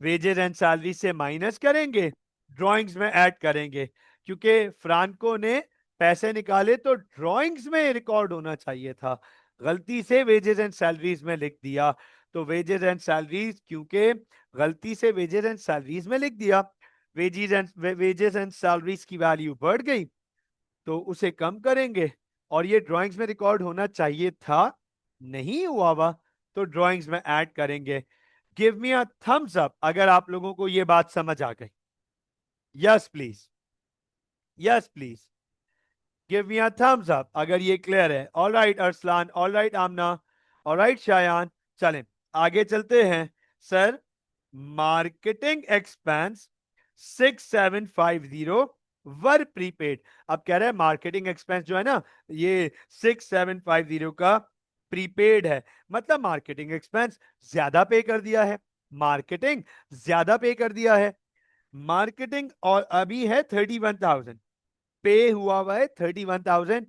वेजेस एंड सैलरी से माइनस करेंगे, ड्राइंग्स में ऐड करेंगे, क्योंकि फ्रांको ने पैसे निकाले तो ड्राइंग्स में रिकॉर्ड होना चाहिए था, गलती से वेजेस एंड सैलरीज में लिख दिया। तो वेजेस एंड सैलरीज, क्योंकि गलती से वेजेस एंड सैलरीज में लिख दिया, वेजेस एंड सैलरीज की वैल्यू बढ़ गई, तो उसे कम करेंगे। और ये ड्राइंग्स में रिकॉर्ड होना चाहिए था, नहीं हुआ हुआ, तो ड्राइंग्स में ऐड करेंगे। Give me a thumbs up अगर आप लोगों को ये बात समझ आ गई। Yes please, yes please, give me a thumbs up अगर ये क्लियर है। All right Arsalan, all right Amna, all right Shayan. चलें आगे चलते हैं। Sir marketing expense 6750 were prepaid. अब कह रहे हैं मार्केटिंग एक्सपेंस जो है ना, ये 6750 का प्रीपेड है, मतलब मार्केटिंग एक्सपेंस ज्यादा पे कर दिया है, मार्केटिंग ज्यादा पे कर दिया है। मार्केटिंग और अभी है 31,000, पे हुआ है 31,000,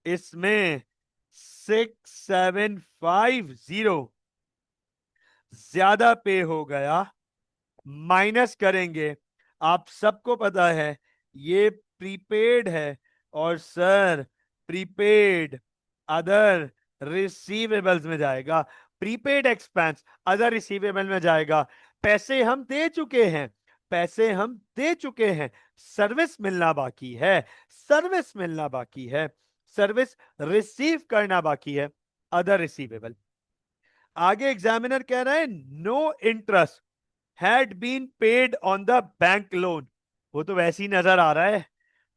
इसमें 6750 ज्यादा पे हो गया, माइनस करेंगे। आप सबको पता है ये प्रीपेड है, और सर प्रीपेड अदर रिसीवेबल्स में जाएगा, प्रीपेड एक्सपेंस अदर रिसीवेबल में जाएगा। पैसे हम दे चुके हैं, पैसे हम दे चुके हैं, सर्विस मिलना बाकी है, सर्विस मिलना बाकी है, सर्विस रिसीव करना बाकी है, अदर रिसीवेबल। आगे एग्जामिनर कह रहा है no interest had been paid on the bank loan. वो तो वैसे ही नजर आ रहा है,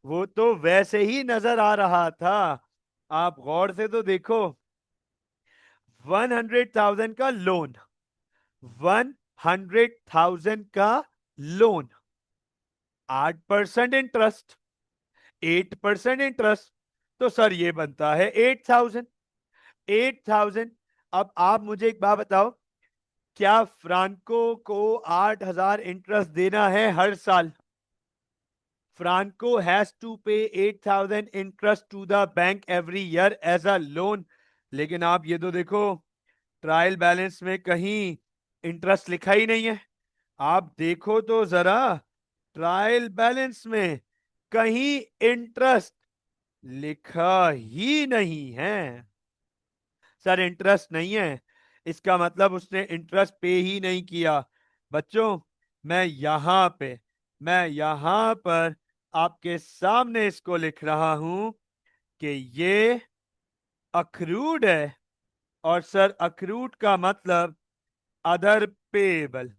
वो तो वैसे ही नजर आ रहा था। आप गौर से तो देखो, 100,000 का लोन, 100,000 का लोन, 8% इंटरेस्ट, 8% इंटरेस्ट, तो सर ये बनता है 8,000, 8,000। अब आप मुझे एक बात बताओ, क्या फ्रांको को 8,000 इंटरेस्ट देना है हर साल? Franco has to pay 8,000 interest to the bank every year as a loan। लेकिन आप ये तो देखो, ट्रायल बैलेंस में कहीं इंटरेस्ट लिखा ही नहीं है। आप देखो तो जरा, ट्रायल बैलेंस में कहीं इंटरेस्ट लिखा ही नहीं है। सर इंटरेस्ट नहीं है, इसका मतलब उसने इंटरेस्ट पे ही नहीं किया। बच्चों मैं यहां पर आपके सामने इसको लिख रहा हूं कि ये अक्रूड है, और सर अक्रूड का मतलब अदर पेबल,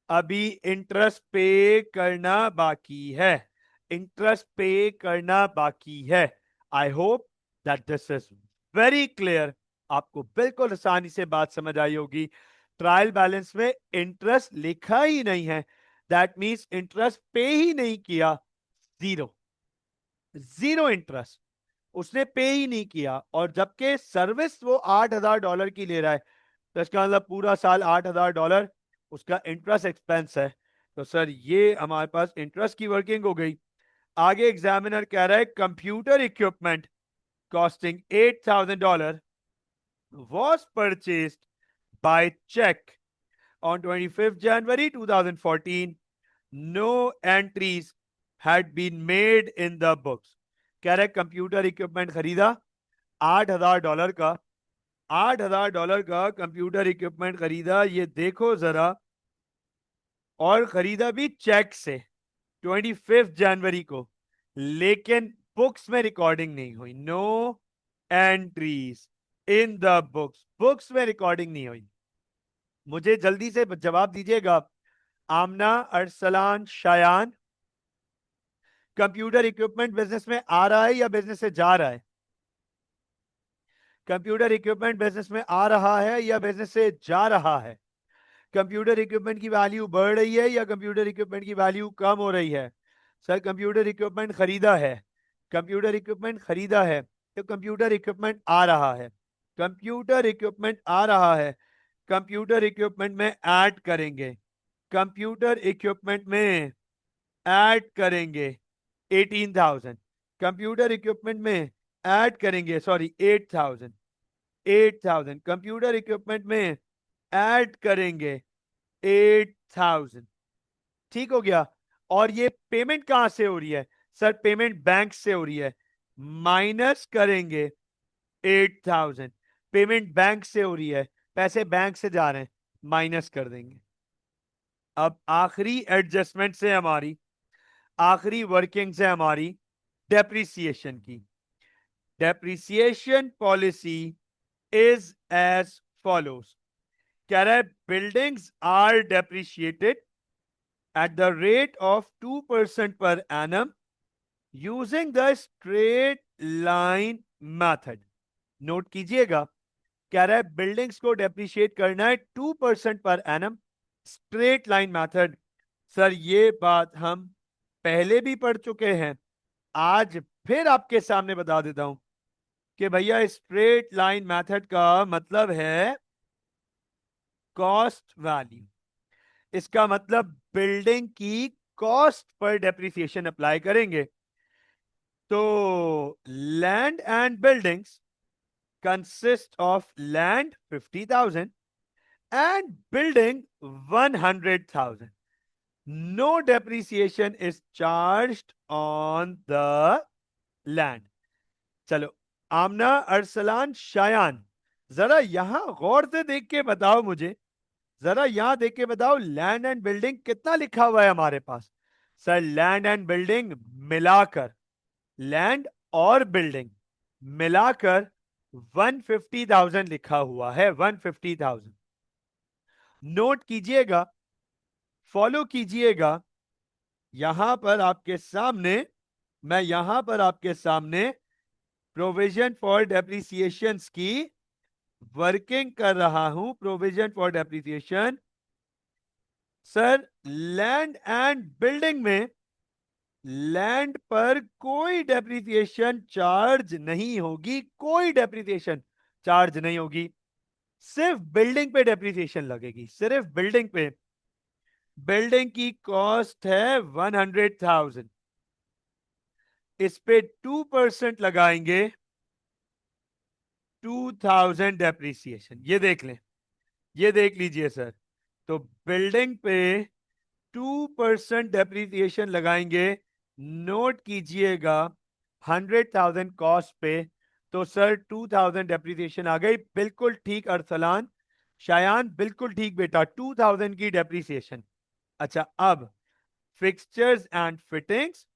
अभी इंटरेस्ट पे करना बाकी है, इंटरेस्ट पे करना बाकी है। I hope that this is very clear, आपको बिल्कुल आसानी से बात समझ आई होगी। ट्रायल बैलेंस में इंटरेस्ट लिखा ही नहीं है, दैट मींस इंटरेस्ट पे ही नहीं किया, जीरो, जीरो इंटरेस्ट, उसने पे ही नहीं किया। और जबकि सर्विस वो $8,000 की ले रहा है, तो इसका मतलब पूरा साल $8,000 उसका इंटरेस्ट एक्सपेंस है। तो सर ये हमारे पास इंटरेस्ट की वर्किंग हो गई। आगे एग्जामिनर कह रहा है computer equipment costing $8,000 was purchased by check on 25th January 2014। No entries had been made in the books। कह रहे कंप्यूटर इक्विपमेंट खरीदा $8,000 का, $8,000 का कंप्यूटर इक्विपमेंट खरीदा, ये देखो जरा, और खरीदा भी चेक से 25 जनवरी को, लेकिन बुक्स में रिकॉर्डिंग नहीं हुई, no entries in the books, books में रिकॉर्डिंग नहीं हुई। मुझे जल्दी से जवाब दीजिएगा। Amna, Arsalan, Shayan, computer equipment business में आ रहा है या बिजनेस से जा रहा है? कंप्यूटर इक्विपमेंट बिजनेस में आ रहा है या बिजनेस से जा रहा है? कंप्यूटर इक्विपमेंट की वैल्यू बढ़ रही है या कंप्यूटर इक्विपमेंट की वैल्यू कम हो रही है? सर कंप्यूटर इक्विपमेंट खरीदा है, कंप्यूटर इक्विपमेंट खरीदा है, तो कंप्यूटर इक्विपमेंट आ रहा है, कंप्यूटर इक्विपमेंट आ रहा है, कंप्यूटर इक्विपमेंट में ऐड करेंगे, कंप्यूटर इक्विपमेंट में ऐड करेंगे 18,000, कंप्यूटर इक्विपमेंट में ऐड करेंगे, सॉरी 8,000, 8,000 कंप्यूटर इक्विपमेंट में ऐड करेंगे 8,000। ठीक हो गया। और ये पेमेंट कहां से हो रही है? सर पेमेंट बैंक से हो रही है, माइनस करेंगे 8,000। पेमेंट बैंक से हो रही है, पैसे बैंक से जा रहे हैं, माइनस कर देंगे। अब आखिरी एडजस्टमेंट से हमारी, आखिरी वर्किंग से हमारी डेप्रिसिएशन की। Depreciation policy is as follows. कह रहा है buildings are depreciated at the rate of 2% per annum using the straight line method। Note कीजिएगा, कह रहा है बिल्डिंग्स को डेप्रिशिएट करना है 2% per annum, straight line method. Sir ये बात हम पहले भी पढ़ चुके हैं, आज फिर आपके सामने बता देता हूं कि भैया स्ट्रेट लाइन मेथड का मतलब है कॉस्ट वैल्यू। इसका मतलब बिल्डिंग की कॉस्ट पर डेप्रिसिएशन अप्लाई करेंगे। तो land and buildings consist of land 50,000 and building 100,000। No depreciation is charged on the land. चलो आमना, अरसलान, शायान, जरा यहां गौर से देख के बताओ मुझे, जरा यहां देख के बताओ लैंड एंड बिल्डिंग कितना लिखा हुआ है हमारे पास? सर लैंड एंड बिल्डिंग मिलाकर, लैंड और बिल्डिंग मिलाकर 150,000 लिखा हुआ है, 150,000। नोट कीजिएगा, फॉलो कीजिएगा, यहां पर आपके सामने, मैं यहां पर आपके सामने प्रोविजन फॉर डेप्रिसिएशन की वर्किंग कर रहा हूं। Provision for depreciation, sir land and building में लैंड पर कोई डेप्रिसिएशन चार्ज नहीं होगी, कोई डेप्रिसिएशन चार्ज नहीं होगी, सिर्फ बिल्डिंग पे डेप्रिसिएशन लगेगी, सिर्फ बिल्डिंग पे। बिल्डिंग की कॉस्ट है 100,000, इस पे 2% लगाएंगे, 2,000 डेप्रिसिएशन। ये देख लें, ये देख लीजिए सर। तो बिल्डिंग पे 2% डेप्रिसिएशन लगाएंगे, नोट कीजिएगा 100,000 कॉस्ट पे, तो सर 2,000 डेप्रिसिएशन आ गई। बिल्कुल ठीक अरसलान, शायान बिल्कुल ठीक बेटा, 2,000 की डेप्रिसिएशन। अच्छा अब fixtures and fittings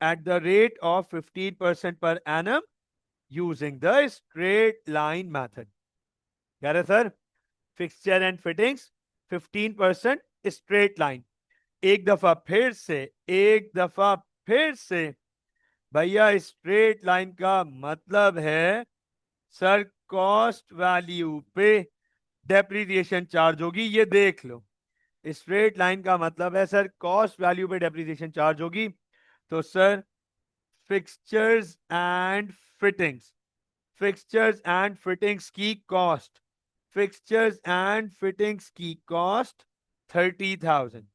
at the rate of 15% per annum using the straight line method. कह रहे sir fixture and fittings 15% straight line. एक दफा फिर से, एक दफा फिर से भैया स्ट्रेट लाइन का मतलब है सर कॉस्ट वैल्यू पे डेप्रिसिएशन चार्ज होगी। ये देख लो, स्ट्रेट लाइन का मतलब है सर कॉस्ट वैल्यू पे डेप्रिसिएशन चार्ज होगी। तो sir fixtures and fittings, fixtures and fittings की कॉस्ट, फिक्सचर्स एंड फिटिंग्स की कॉस्ट 30,000,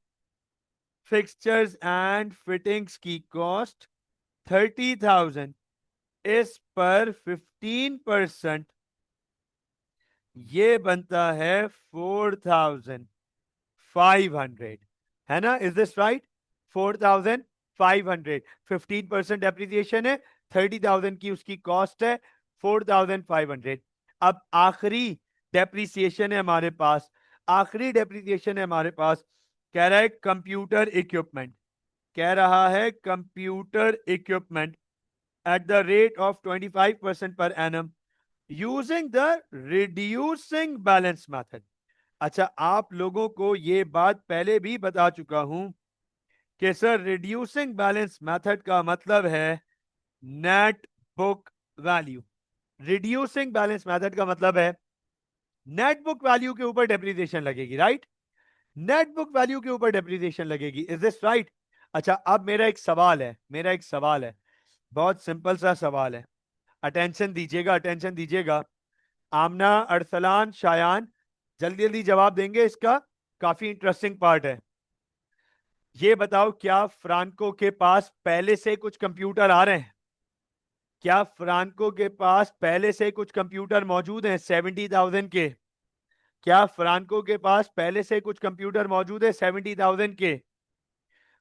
फिक्सचर्स एंड फिटिंग्स की कॉस्ट 30,000, इस पर 15% ये बनता है 4,500, है ना? Is this right? 4,500, 15% डेप्रिसिएशन है, 30,000 की उसकी कॉस्ट है, 4,500। अब आखिरी डेप्रिसिएशन है हमारे पास, आखिरी डेप्रिसिएशन है हमारे पास, कह रहा है कंप्यूटर इक्विपमेंट, कह रहा है computer equipment. at the rate of 25% per annum using the reducing balance method. अच्छा, आप लोगों को ये बात पहले भी बता चुका हूं कि सर रिड्यूसिंग बैलेंस मेथड का मतलब है net book value. Reducing balance method का मतलब है नेट बुक वैल्यू के ऊपर डेप्रिसिएशन लगेगी, राइट? नेट बुक वैल्यू के ऊपर डेप्रिसिएशन लगेगी, इज दिस राइट? अच्छा, अब मेरा एक सवाल है, बहुत सिंपल सा सवाल है। अटेंशन दीजिएगा, अटेंशन दीजिएगा। आमना, अरसलान, शायान, जल्दी जल्दी जवाब देंगे इसका, काफी इंटरेस्टिंग पार्ट है। ये बताओ, क्या फ्रांको के पास पहले से कुछ कंप्यूटर आ रहे हैं? क्या फ्रांको के पास पहले से कुछ कंप्यूटर मौजूद हैं 70,000 के? क्या फ्रांको के पास पहले से कुछ कंप्यूटर मौजूद है 70,000 के?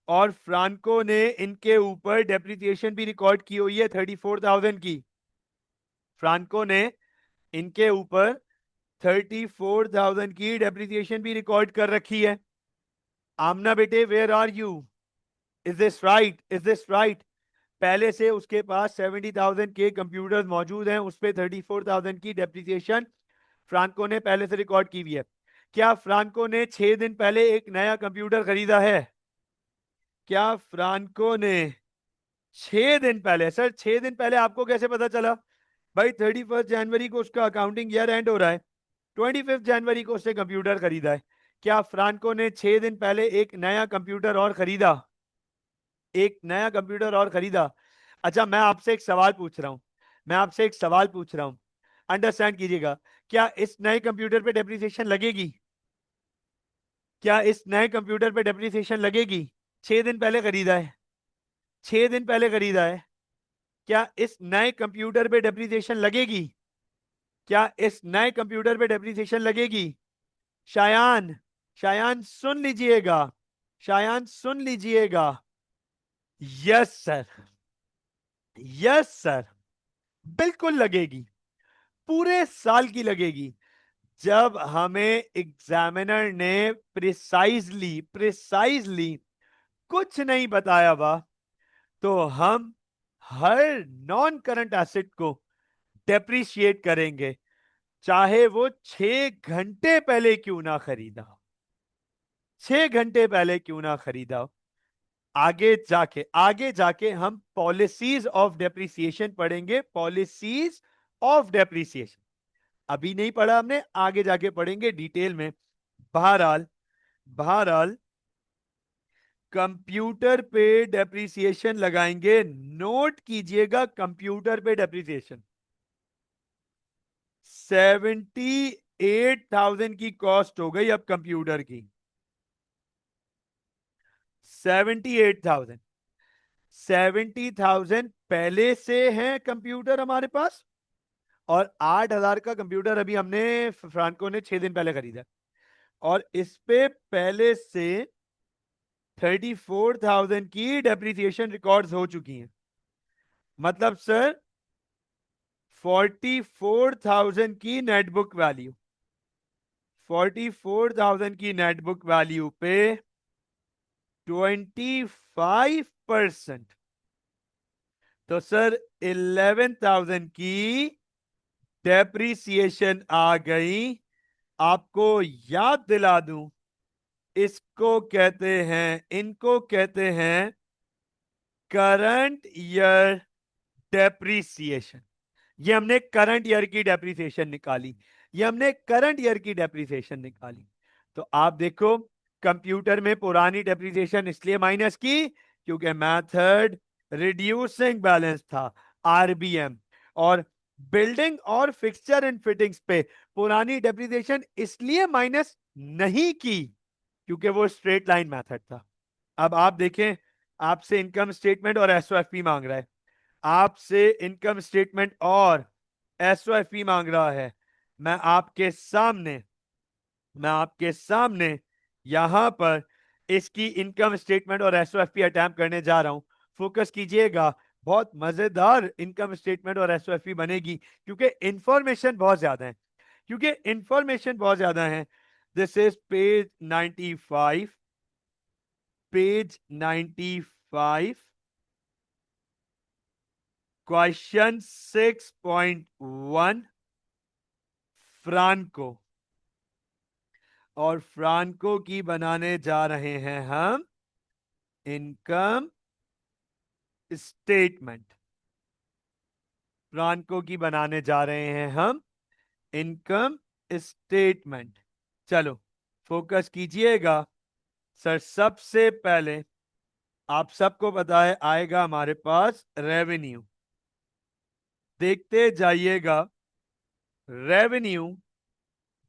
और फ्रांको ने इनके ऊपर डेप्रिसिएशन भी रिकॉर्ड की हुई है 34,000 की। फ्रांको ने इनके ऊपर 34,000 की डेप्रिसिएशन भी रिकॉर्ड कर रखी है। आमना बेटे, where are you? Is this right? Is this right? पहले से उसके पास 70,000 के कंप्यूटर्स मौजूद हैं, उस पे 34,000 की डेप्रिसिएशन फ्रांको ने पहले से रिकॉर्ड की हुई है। क्या फ्रांको ने 6 दिन पहले एक नया कंप्यूटर खरीदा है? क्या फ्रांको ने 6 दिन पहले, सर 6 दिन पहले आपको कैसे पता चला? भाई 31 जनवरी को उसका अकाउंटिंग ईयर एंड हो रहा है, 25 जनवरी को उसने कंप्यूटर खरीदा है। क्या फ्रांको ने 6 दिन पहले एक नया कंप्यूटर और खरीदा? एक नया कंप्यूटर और खरीदा? अच्छा, मैं आपसे एक सवाल पूछ रहा हूं, मैं आपसे एक सवाल पूछ रहा हूं, अंडरस्टैंड कीजिएगा। क्या इस नए कंप्यूटर पे डेप्रिसिएशन लगेगी? क्या इस नए कंप्यूटर पे डेप्रिसिएशन लगेगी? 6 दिन पहले खरीदा है, 6 दिन पहले खरीदा है। क्या इस नए कंप्यूटर पे डेप्रिसिएशन लगेगी? क्या इस नए कंप्यूटर पे डेप्रिसिएशन लगेगी? शायान, शायान सुन लीजिएगा, शायान सुन लीजिएगा। यस सर, यस सर, बिल्कुल लगेगी, पूरे साल की लगेगी। जब हमें एग्जामिनर ने प्रिसाइजली प्रिसाइजली कुछ नहीं बताया हुआ, तो हम हर नॉन करंट एसेट को डेप्रिशिएट करेंगे, चाहे वो 6 घंटे पहले क्यों ना खरीदा हो, 6 घंटे पहले क्यों ना खरीदा हो। आगे जाके हम पॉलिसीज ऑफ डेप्रिसिएशन पढ़ेंगे, पॉलिसीज ऑफ डेप्रिसिएशन। अभी नहीं पढ़ा हमने, आगे जाके पढ़ेंगे डिटेल में। बहरहाल, बहरहाल कंप्यूटर पे डेप्रिसिएशन लगाएंगे, नोट कीजिएगा, कंप्यूटर पे डेप्रिसिएशन 78,000 की कॉस्ट हो गई अब कंप्यूटर की, 78,000। 70,000 पहले से हैं कंप्यूटर हमारे पास, और 8,000 का कंप्यूटर अभी हमने फ्रांको ने 6 दिन पहले खरीदा, और इस पे पहले से 34,000 की डेप्रिसिएशन रिकॉर्ड्स हो चुकी हैं। मतलब सर 44,000 की नेटबुक वैल्यू, 44,000 की नेटबुक वैल्यू पे 25%, तो सर 11,000 की डेप्रिसिएशन आ गई। आपको याद दिला दूं, इसको कहते हैं, इनको कहते हैं करंट ईयर डेप्रिसिएशन। ये हमने करंट ईयर की डेप्रिसिएशन निकाली, ये हमने करंट ईयर की डेप्रिसिएशन निकाली। तो आप देखो, कंप्यूटर में पुरानी डेप्रिसिएशन इसलिए माइनस की क्योंकि मेथड रिड्यूसिंग बैलेंस था, आरबीएम। और बिल्डिंग और फिक्सचर एंड फिटिंग्स पे पुरानी डेप्रिसिएशन इसलिए माइनस नहीं की क्योंकि वो स्ट्रेट लाइन मेथड था। अब आप देखें, आपसे इनकम स्टेटमेंट और एसओएफपी मांग रहा है, आपसे इनकम स्टेटमेंट और एसओएफपी मांग रहा है। मैं आपके सामने मैं आपके सामने यहां पर इसकी इनकम स्टेटमेंट और एसओएफपी अटैम्प्ट करने जा रहा हूं। फोकस कीजिएगा, बहुत मजेदार इनकम स्टेटमेंट और एसओएफपी बनेगी क्योंकि इंफॉर्मेशन बहुत ज्यादा है, क्योंकि इंफॉर्मेशन बहुत ज्यादा है। This is page 95, page 95, question 6.1 Franco, और फ्रांको की बनाने जा रहे हैं हम इनकम स्टेटमेंट। फ्रांको की बनाने जा रहे हैं हम इनकम स्टेटमेंट। चलो फोकस कीजिएगा। सर सबसे पहले आप सबको पता है आएगा हमारे पास रेवेन्यू। देखते जाइएगा, रेवेन्यू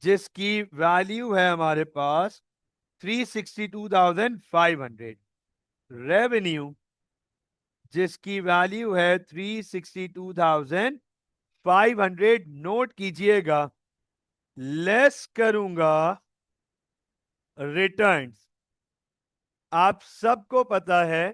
जिसकी वैल्यू है हमारे पास 362,500, रेवेन्यू जिसकी वैल्यू है 362,500, नोट कीजिएगा, लेस करूंगा रिटर्न्स। आप सबको पता है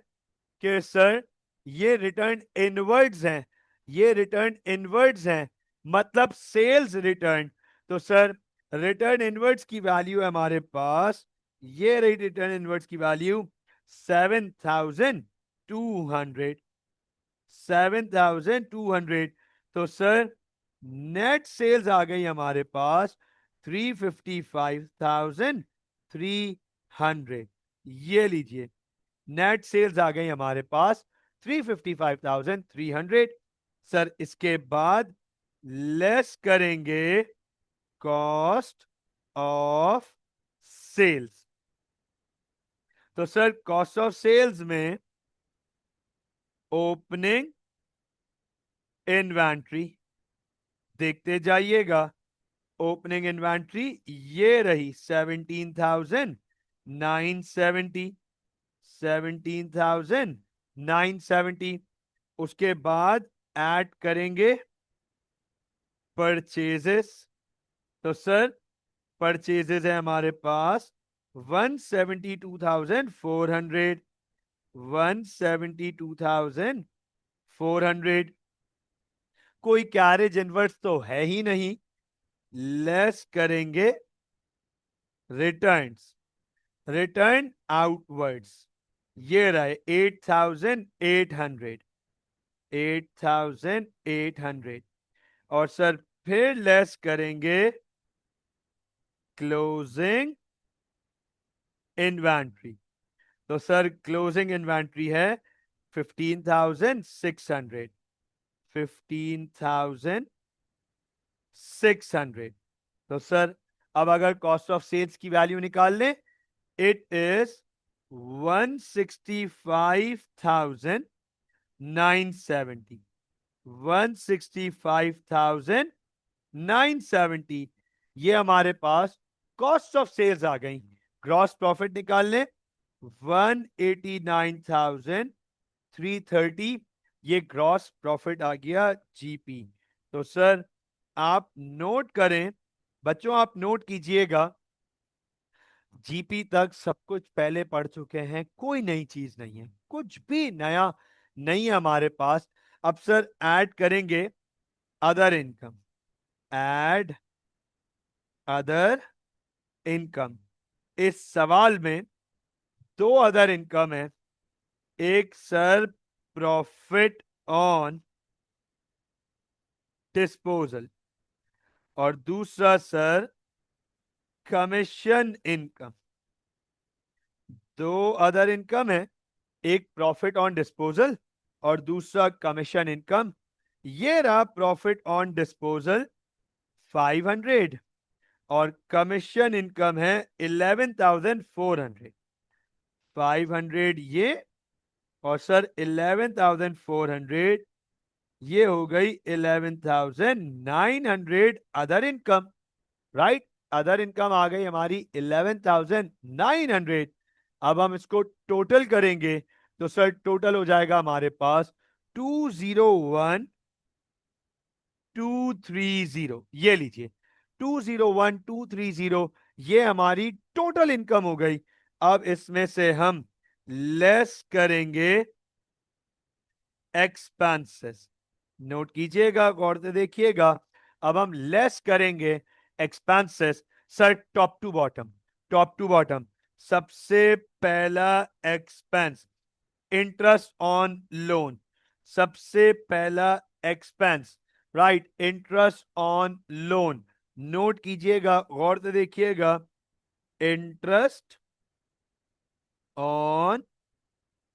कि सर ये रिटर्न इनवर्ड्स हैं, ये रिटर्न इनवर्ड्स हैं, मतलब सेल्स रिटर्न। तो सर रिटर्न इनवर्ड्स की वैल्यू है हमारे पास, ये रही रिटर्न इनवर्ड्स की वैल्यू 7,200, 7,200। तो सर नेट सेल्स आ गई हमारे पास 355,300। ये लीजिए, नेट सेल्स आ गई हमारे पास 355,300। सर इसके बाद लेस करेंगे कॉस्ट ऑफ सेल्स। तो सर कॉस्ट ऑफ सेल्स में ओपनिंग इन्वेंट्री, देखते जाइएगा, ओपनिंग इन्वेंट्री ये रही 17,970, 17,970। उसके बाद ऐड करेंगे परचेजेस। तो सर परचेजेस है हमारे पास 172,400, 172,400। कोई कैरेज इनवर्स तो है ही नहीं, लेस करेंगे रिटर्न्स, रिटर्न आउटवर्ड्स, ये रहे 8,800, 8,800। और सर फिर लेस करेंगे क्लोजिंग इन्वेंट्री। तो सर क्लोजिंग इन्वेंट्री है 15,600, 15,600। तो सर अब अगर कॉस्ट ऑफ सेल्स की वैल्यू निकाल लें, इट इज 165,970, 165,970। ये हमारे पास कॉस्ट ऑफ सेल्स आ गई। ग्रॉस प्रॉफिट निकाल लें 189,330, ये ग्रॉस प्रॉफिट आ गया जीपी। तो सर आप नोट करें, बच्चों आप नोट कीजिएगा, जीपी तक सब कुछ पहले पढ़ चुके हैं, कोई नई चीज नहीं है, कुछ भी नया नहीं है हमारे पास। अब सर ऐड करेंगे other income, add other income. इस सवाल में दो अदर इनकम है, एक सर प्रॉफिट ऑन डिस्पोजल और दूसरा सर कमीशन इनकम। दो अदर इनकम है, एक प्रॉफिट ऑन डिस्पोजल और दूसरा कमीशन इनकम। ये रहा प्रॉफिट ऑन डिस्पोजल 500 और कमीशन इनकम है 11,400। 500 ये और सर 11,400, ये हो गई 11,900 other income. Right, other income आ गई हमारी 11,900। अब हम इसको टोटल करेंगे तो सर टोटल हो जाएगा हमारे पास 201,230। ये लीजिए 201,230, ये हमारी टोटल इनकम हो गई। अब इसमें से हम लेस करेंगे एक्सपेंसेस, नोट कीजिएगा, गौर से देखिएगा। अब हम लेस करेंगे expenses. Sir top to bottom, top to bottom, सबसे पहला एक्सपेंस इंटरेस्ट ऑन लोन। सबसे पहला expense, right, interest on loan. Note कीजिएगा, गौर से देखिएगा, इंटरेस्ट ऑन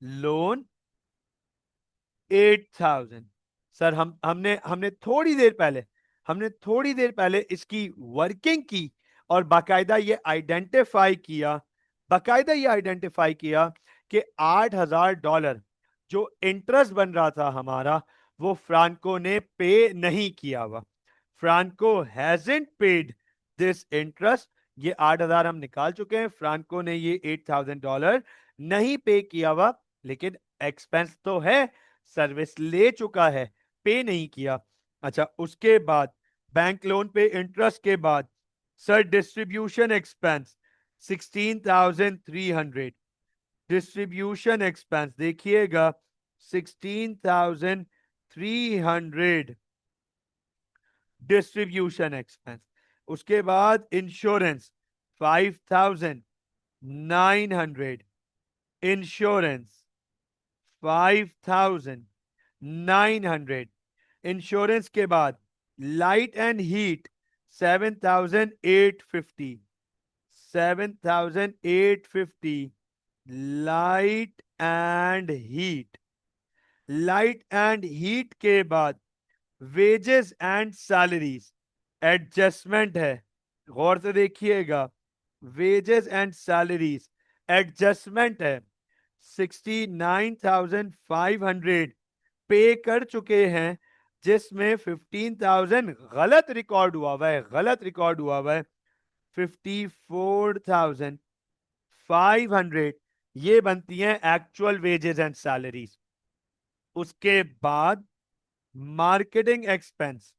लोन 8,000। सर हमने हमने थोड़ी देर पहले इसकी वर्किंग की और बाकायदा ये आइडेंटिफाई किया कि $8,000 जो इंटरेस्ट बन रहा था हमारा, वो फ्रांको ने पे नहीं किया हुआ। Franco hasn't paid this interest. ये 8,000 हम निकाल चुके हैं, फ्रांको ने ये $8,000 नहीं पे किया हुआ, लेकिन एक्सपेंस तो है, सर्विस ले चुका है, पे नहीं किया। अच्छा, उसके बाद बैंक लोन पे इंटरेस्ट के बाद sir distribution expense 16,300। Distribution expense देखिएगा 16,300 डिस्ट्रीब्यूशन एक्सपेंस। उसके बाद इंश्योरेंस 5,900। इंश्योरेंस 5,900। इंश्योरेंस के बाद light and heat 7,850। 7,850 light and heat. Light and heat के बाद वेजेस एंड सैलरीज एडजस्टमेंट है, गौर से देखिएगा, वेजेस एंड सैलरीज एडजस्टमेंट है, 69,500 पे कर चुके हैं, जिसमें 15,000 गलत रिकॉर्ड हुआ हुआ है। 54,500 ये बनती हैं एक्चुअल वेजेस एंड सैलरीज। उसके बाद मार्केटिंग एक्सपेंस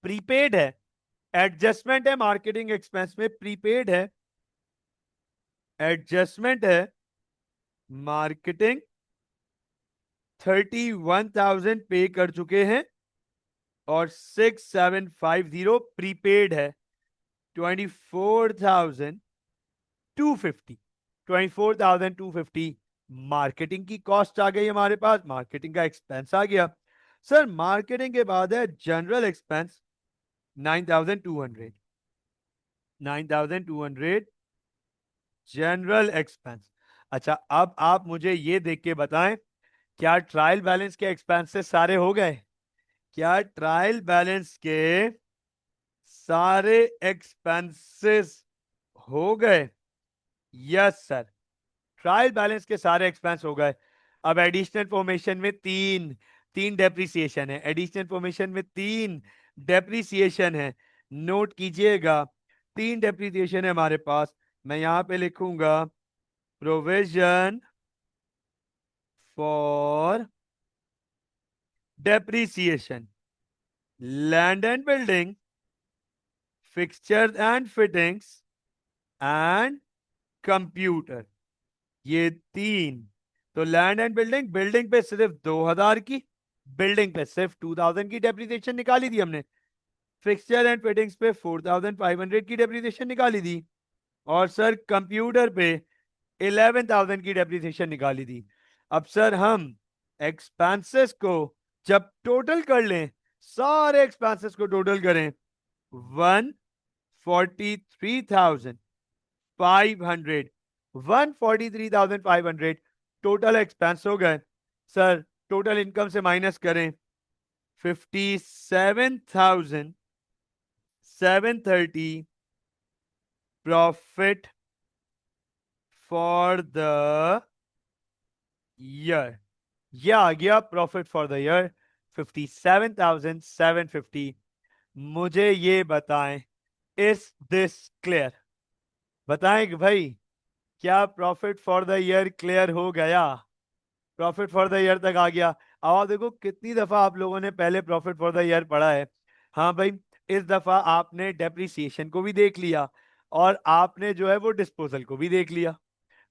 प्रीपेड है, एडजस्टमेंट है, मार्केटिंग एक्सपेंस में प्रीपेड है, एडजस्टमेंट है, मार्केटिंग 31,000 पे कर चुके हैं और 6,750 प्रीपेड है, 24,250। 24,250 मार्केटिंग की कॉस्ट आ गई हमारे पास, मार्केटिंग का एक्सपेंस आ गया। सर मार्केटिंग के बाद है जनरल एक्सपेंस 9,200। 9,200 general expense. अच्छा, अब आप मुझे ये देख के बताएं, क्या ट्रायल बैलेंस के एक्सपेंसेस सारे हो गए? क्या ट्रायल बैलेंस के सारे एक्सपेंसेस हो गए? यस सर, ट्रायल बैलेंस के सारे एक्सपेंस हो गए। अब एडिशनल फॉर्मेशन में तीन तीन डेप्रिसिएशन है, एडिशनल फॉर्मेशन में तीन डेप्रिसिएशन है। नोट कीजिएगा, तीन डेप्रिसिएशन है हमारे पास। मैं यहां पे लिखूंगा provision for depreciation, land and building, fixture and fittings and computer. ये तीन। तो लैंड एंड बिल्डिंग, बिल्डिंग पे सिर्फ 2,000 की, बिल्डिंग पे सिर्फ 2,000 की डेप्रिसिएशन निकाली थी हमने। फिक्सचर एंड फिटिंग्स पे 4,500 की डेप्रिसिएशन निकाली थी। और सर कंप्यूटर पे 11,000 की डेप्रिसिएशन निकाली थी। अब सर हम एक्सपेंसेस को जब टोटल कर लें, सारे एक्सपेंसेस को टोटल करें, 143,500, 143,500 टोटल एक्सपेंस हो गए। सर टोटल इनकम से माइनस करें, 57,730 प्रॉफिट फॉर द ईयर। यह आ गया प्रॉफिट फॉर द ईयर 57,750। मुझे ये बताएं, इज दिस क्लियर? बताएं कि भाई, क्या profit for the year clear हो गया? प्रॉफिट फॉर द ईयर तक आ गया। अब आप देखो कितनी दफा आप लोगों ने पहले प्रॉफिट फॉर द ईयर पढ़ा है। हाँ भाई, इस दफा आपने डेप्रिसिएशन को भी देख लिया और आपने जो है वो डिस्पोजल को भी देख लिया,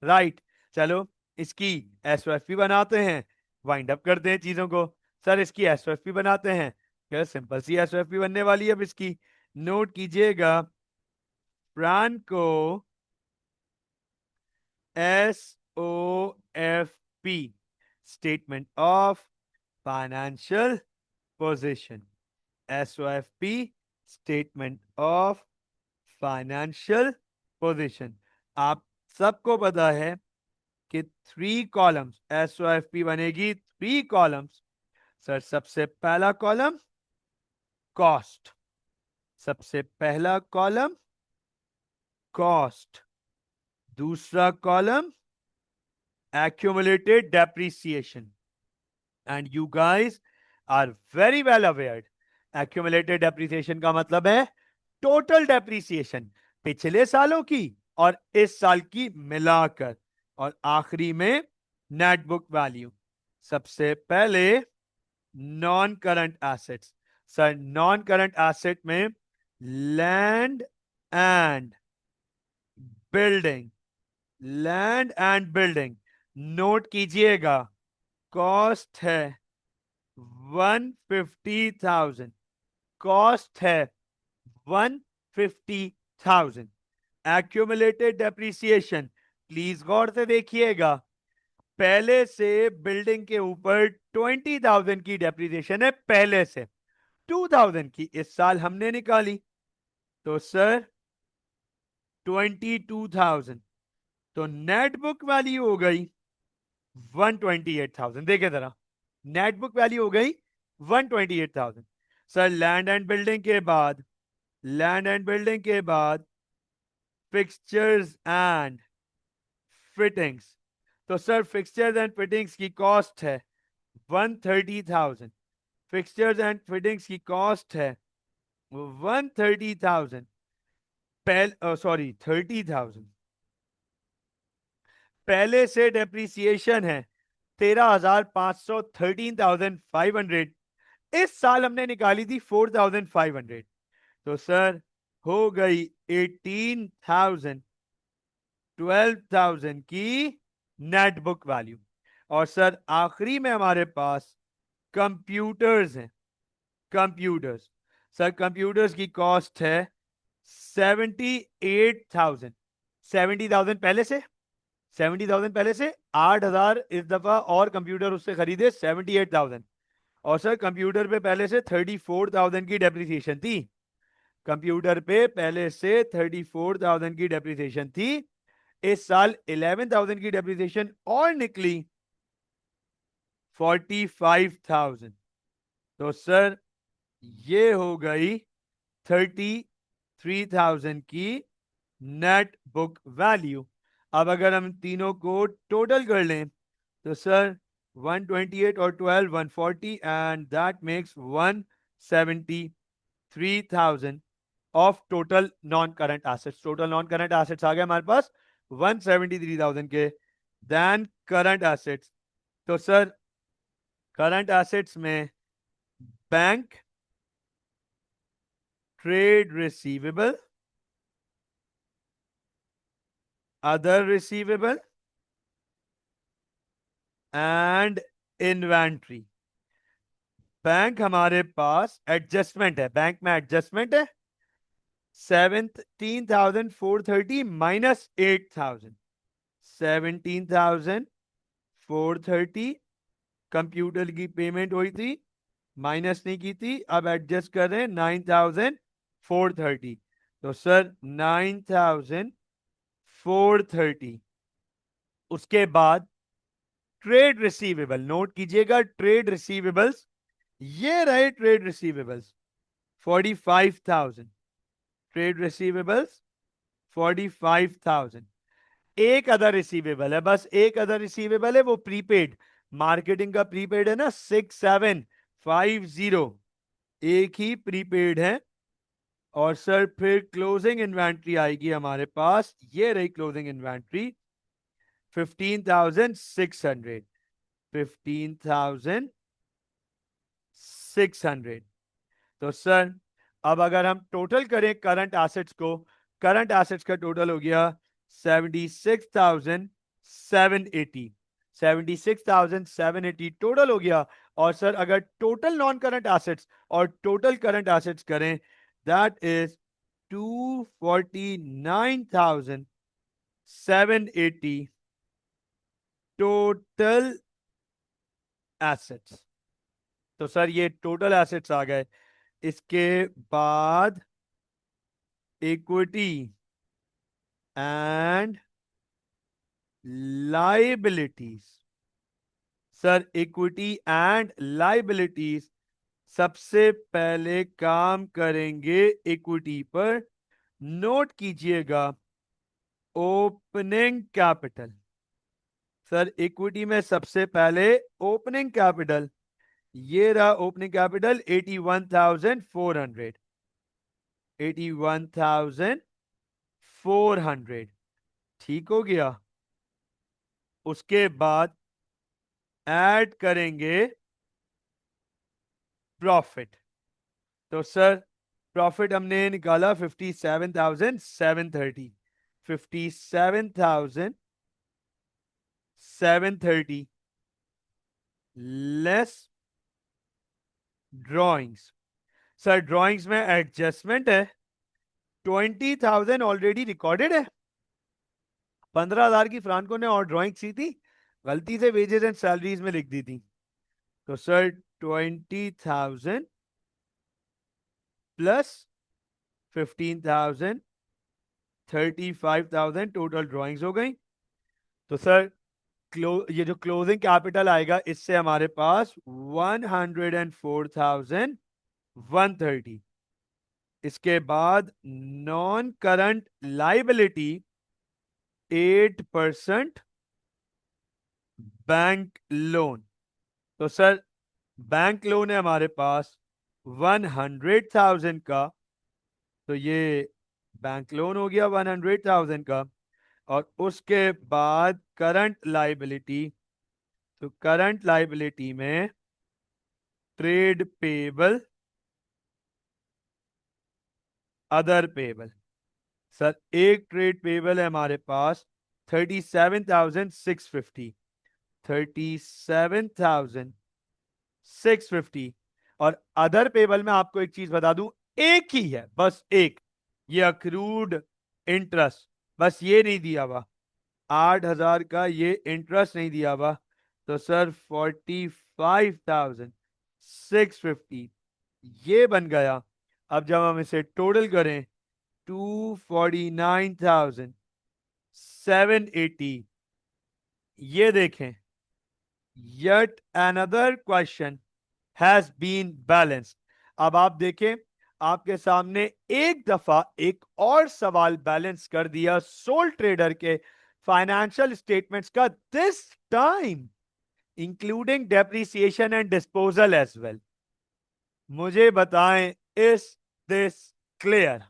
राइट। चलो इसकी एसओएफपी बनाते हैं, वाइंड अप करते हैं चीजों को। सर इसकी एसओएफपी बनाते हैं, क्या सिंपल सी एसओएफपी बनने वाली है अब इसकी। नोट कीजिएगा, Franco S O F P statement of financial position, SOFP, statement of financial position. आप सबको पता है कि 3 कॉलम्स, SOFP बनेगी 3 कॉलम्स। सर सबसे पहला कॉलम कॉस्ट, सबसे पहला कॉलम कॉस्ट, दूसरा column accumulated depreciation, and you guys are very well aware accumulated depreciation का मतलब है टोटल डेप्रीसिएशन, पिछले सालों की और इस साल की मिलाकर, और आखिरी में नेट बुक वैल्यू। सबसे पहले non current assets. Sir non current asset में land and building, land and building note कीजिएगा, कॉस्ट है 150,000, कॉस्ट है 150,000। एक्यूमुलेटेड डेप्रीसिएशन, प्लीज गौर से देखिएगा, पहले से बिल्डिंग के ऊपर 20,000 की डेप्रीसिएशन है, पहले से 2,000 की इस साल हमने निकाली, तो सर 22,000, तो नेट बुक वैल्यू हो गई 128,000। देखे जरा, नेट बुक वैल्यू हो गई 128,000। सर लैंड एंड बिल्डिंग के बाद, लैंड एंड बिल्डिंग के बाद फिक्सचर्स एंड फिटिंग्स, तो सर फिक्सचर्स एंड फिटिंग्स की कॉस्ट है 130,000, फिक्सचर्स एंड फिटिंग्स की कॉस्ट है 130,000, पहले सॉरी 30,000, पहले से डेप्रीसिएशन है 13,500, 13,500, इस साल हमने निकाली थी 4,500, तो सर हो गई 18,000, 12,000 की नेट बुक वैल्यू। और सर आखिरी में हमारे पास कंप्यूटर्स हैं, कंप्यूटर्स। सर कंप्यूटर्स की कॉस्ट है 78,000, 70,000 पहले से, 70,000 पहले से, 8,000 इस दफा और कंप्यूटर उससे खरीदे 78,000। और सर कंप्यूटर पे पहले से 34,000 की डेप्रिसिएशन थी, कंप्यूटर पे पहले से 34,000 की डेप्रिसिएशन थी, इस साल 11,000 की डेप्रिसिएशन और निकली 45,000, तो सर ये हो गई 33,000 की नेट बुक वैल्यू। अब अगर हम तीनों को टोटल कर लें तो सर 128 और 12 140, and that makes 173,000 of total non current assets. Total non current assets आ गए हमारे पास 173,000 के। देन करंट एसेट्स, तो सर करंट एसेट्स में bank, trade receivable, other receivable and inventory. Bank हमारे पास एडजस्टमेंट है, बैंक में एडजस्टमेंट है 17,430 माइनस 8,000, 17,430 कंप्यूटर की पेमेंट हुई थी, माइनस नहीं की थी, अब एडजस्ट कर रहे हैं 9,430, तो सर 9,430। उसके बाद ट्रेड रिसीवेबल, नोट कीजिएगा ट्रेड रिसीवेबल्स, ये रहे ट्रेड रिसीवेबल्स 45,000, ट्रेड रिसीवेबल्स 45,000। एक अदर रिसीवेबल है, बस एक अदर रिसीवेबल है, वो प्रीपेड, मार्केटिंग का प्रीपेड है ना 6750, एक ही प्रीपेड है। और सर फिर क्लोजिंग इन्वेंट्री आएगी हमारे पास, ये रही क्लोजिंग इन्वेंट्री 15,600, 15,600। तो सर अब अगर हम टोटल करें करंट एसेट्स को, करंट एसेट्स का टोटल हो गया 76,780, 76,780 टोटल हो गया। और सर अगर टोटल नॉन करंट एसेट्स और टोटल करंट एसेट्स करें, दैट इज 249,780 टोटल एसेट्स। तो सर ये टोटल एसेट्स आ गए। इसके बाद equity and liabilities. Sir equity and liabilities, सबसे पहले काम करेंगे इक्विटी पर। नोट कीजिएगा ओपनिंग कैपिटल। सर इक्विटी में सबसे पहले ओपनिंग कैपिटल, ये रहा ओपनिंग कैपिटल 81,400। 81,400 ठीक हो गया। उसके बाद ऐड करेंगे प्रॉफिट। तो सर प्रॉफिट हमने निकाला 57,730। 57,730 लेस ड्रॉइंग्स। सर ड्रॉइंग्स में एडजस्टमेंट है। 20,000 ऑलरेडी रिकॉर्डेड है। 15,000 की फ्रांको ने और ड्राइंग सी थी, गलती से वेजेस एंड सैलरीज में लिख दी थी। तो सर 20,000 प्लस 15,000, 35,000 टोटल ड्राइंग्स हो गई। तो सर ये जो क्लोजिंग कैपिटल आएगा, इससे हमारे पास 104,130। इसके बाद non current liability 8% bank loan. तो सर बैंक लोन है हमारे पास 100,000 का। तो ये बैंक लोन हो गया 100,000 का। और उसके बाद करंट लाइबिलिटी, तो करंट लाइबिलिटी में trade payable, other payable. Sir एक ट्रेड पेबल है हमारे पास 37,650। 37,650। और अदर पेबल में आपको एक चीज बता दूं, एक ही है, बस एक, ये अक्रूड इंटरेस्ट, बस ये नहीं दिया हुआ। 8,000 का ये इंटरेस्ट नहीं दिया हुआ। तो सर 45,650 ये बन गया। अब जब हम इसे टोटल करें, 249,780। ये देखें, yet another question has been balanced। अब आप देखें, आपके सामने एक दफा एक और सवाल बैलेंस कर दिया सोल ट्रेडर के फाइनेंशियल स्टेटमेंट्स का, this time including depreciation and disposal as well. मुझे बताएं, इज दिस क्लियर?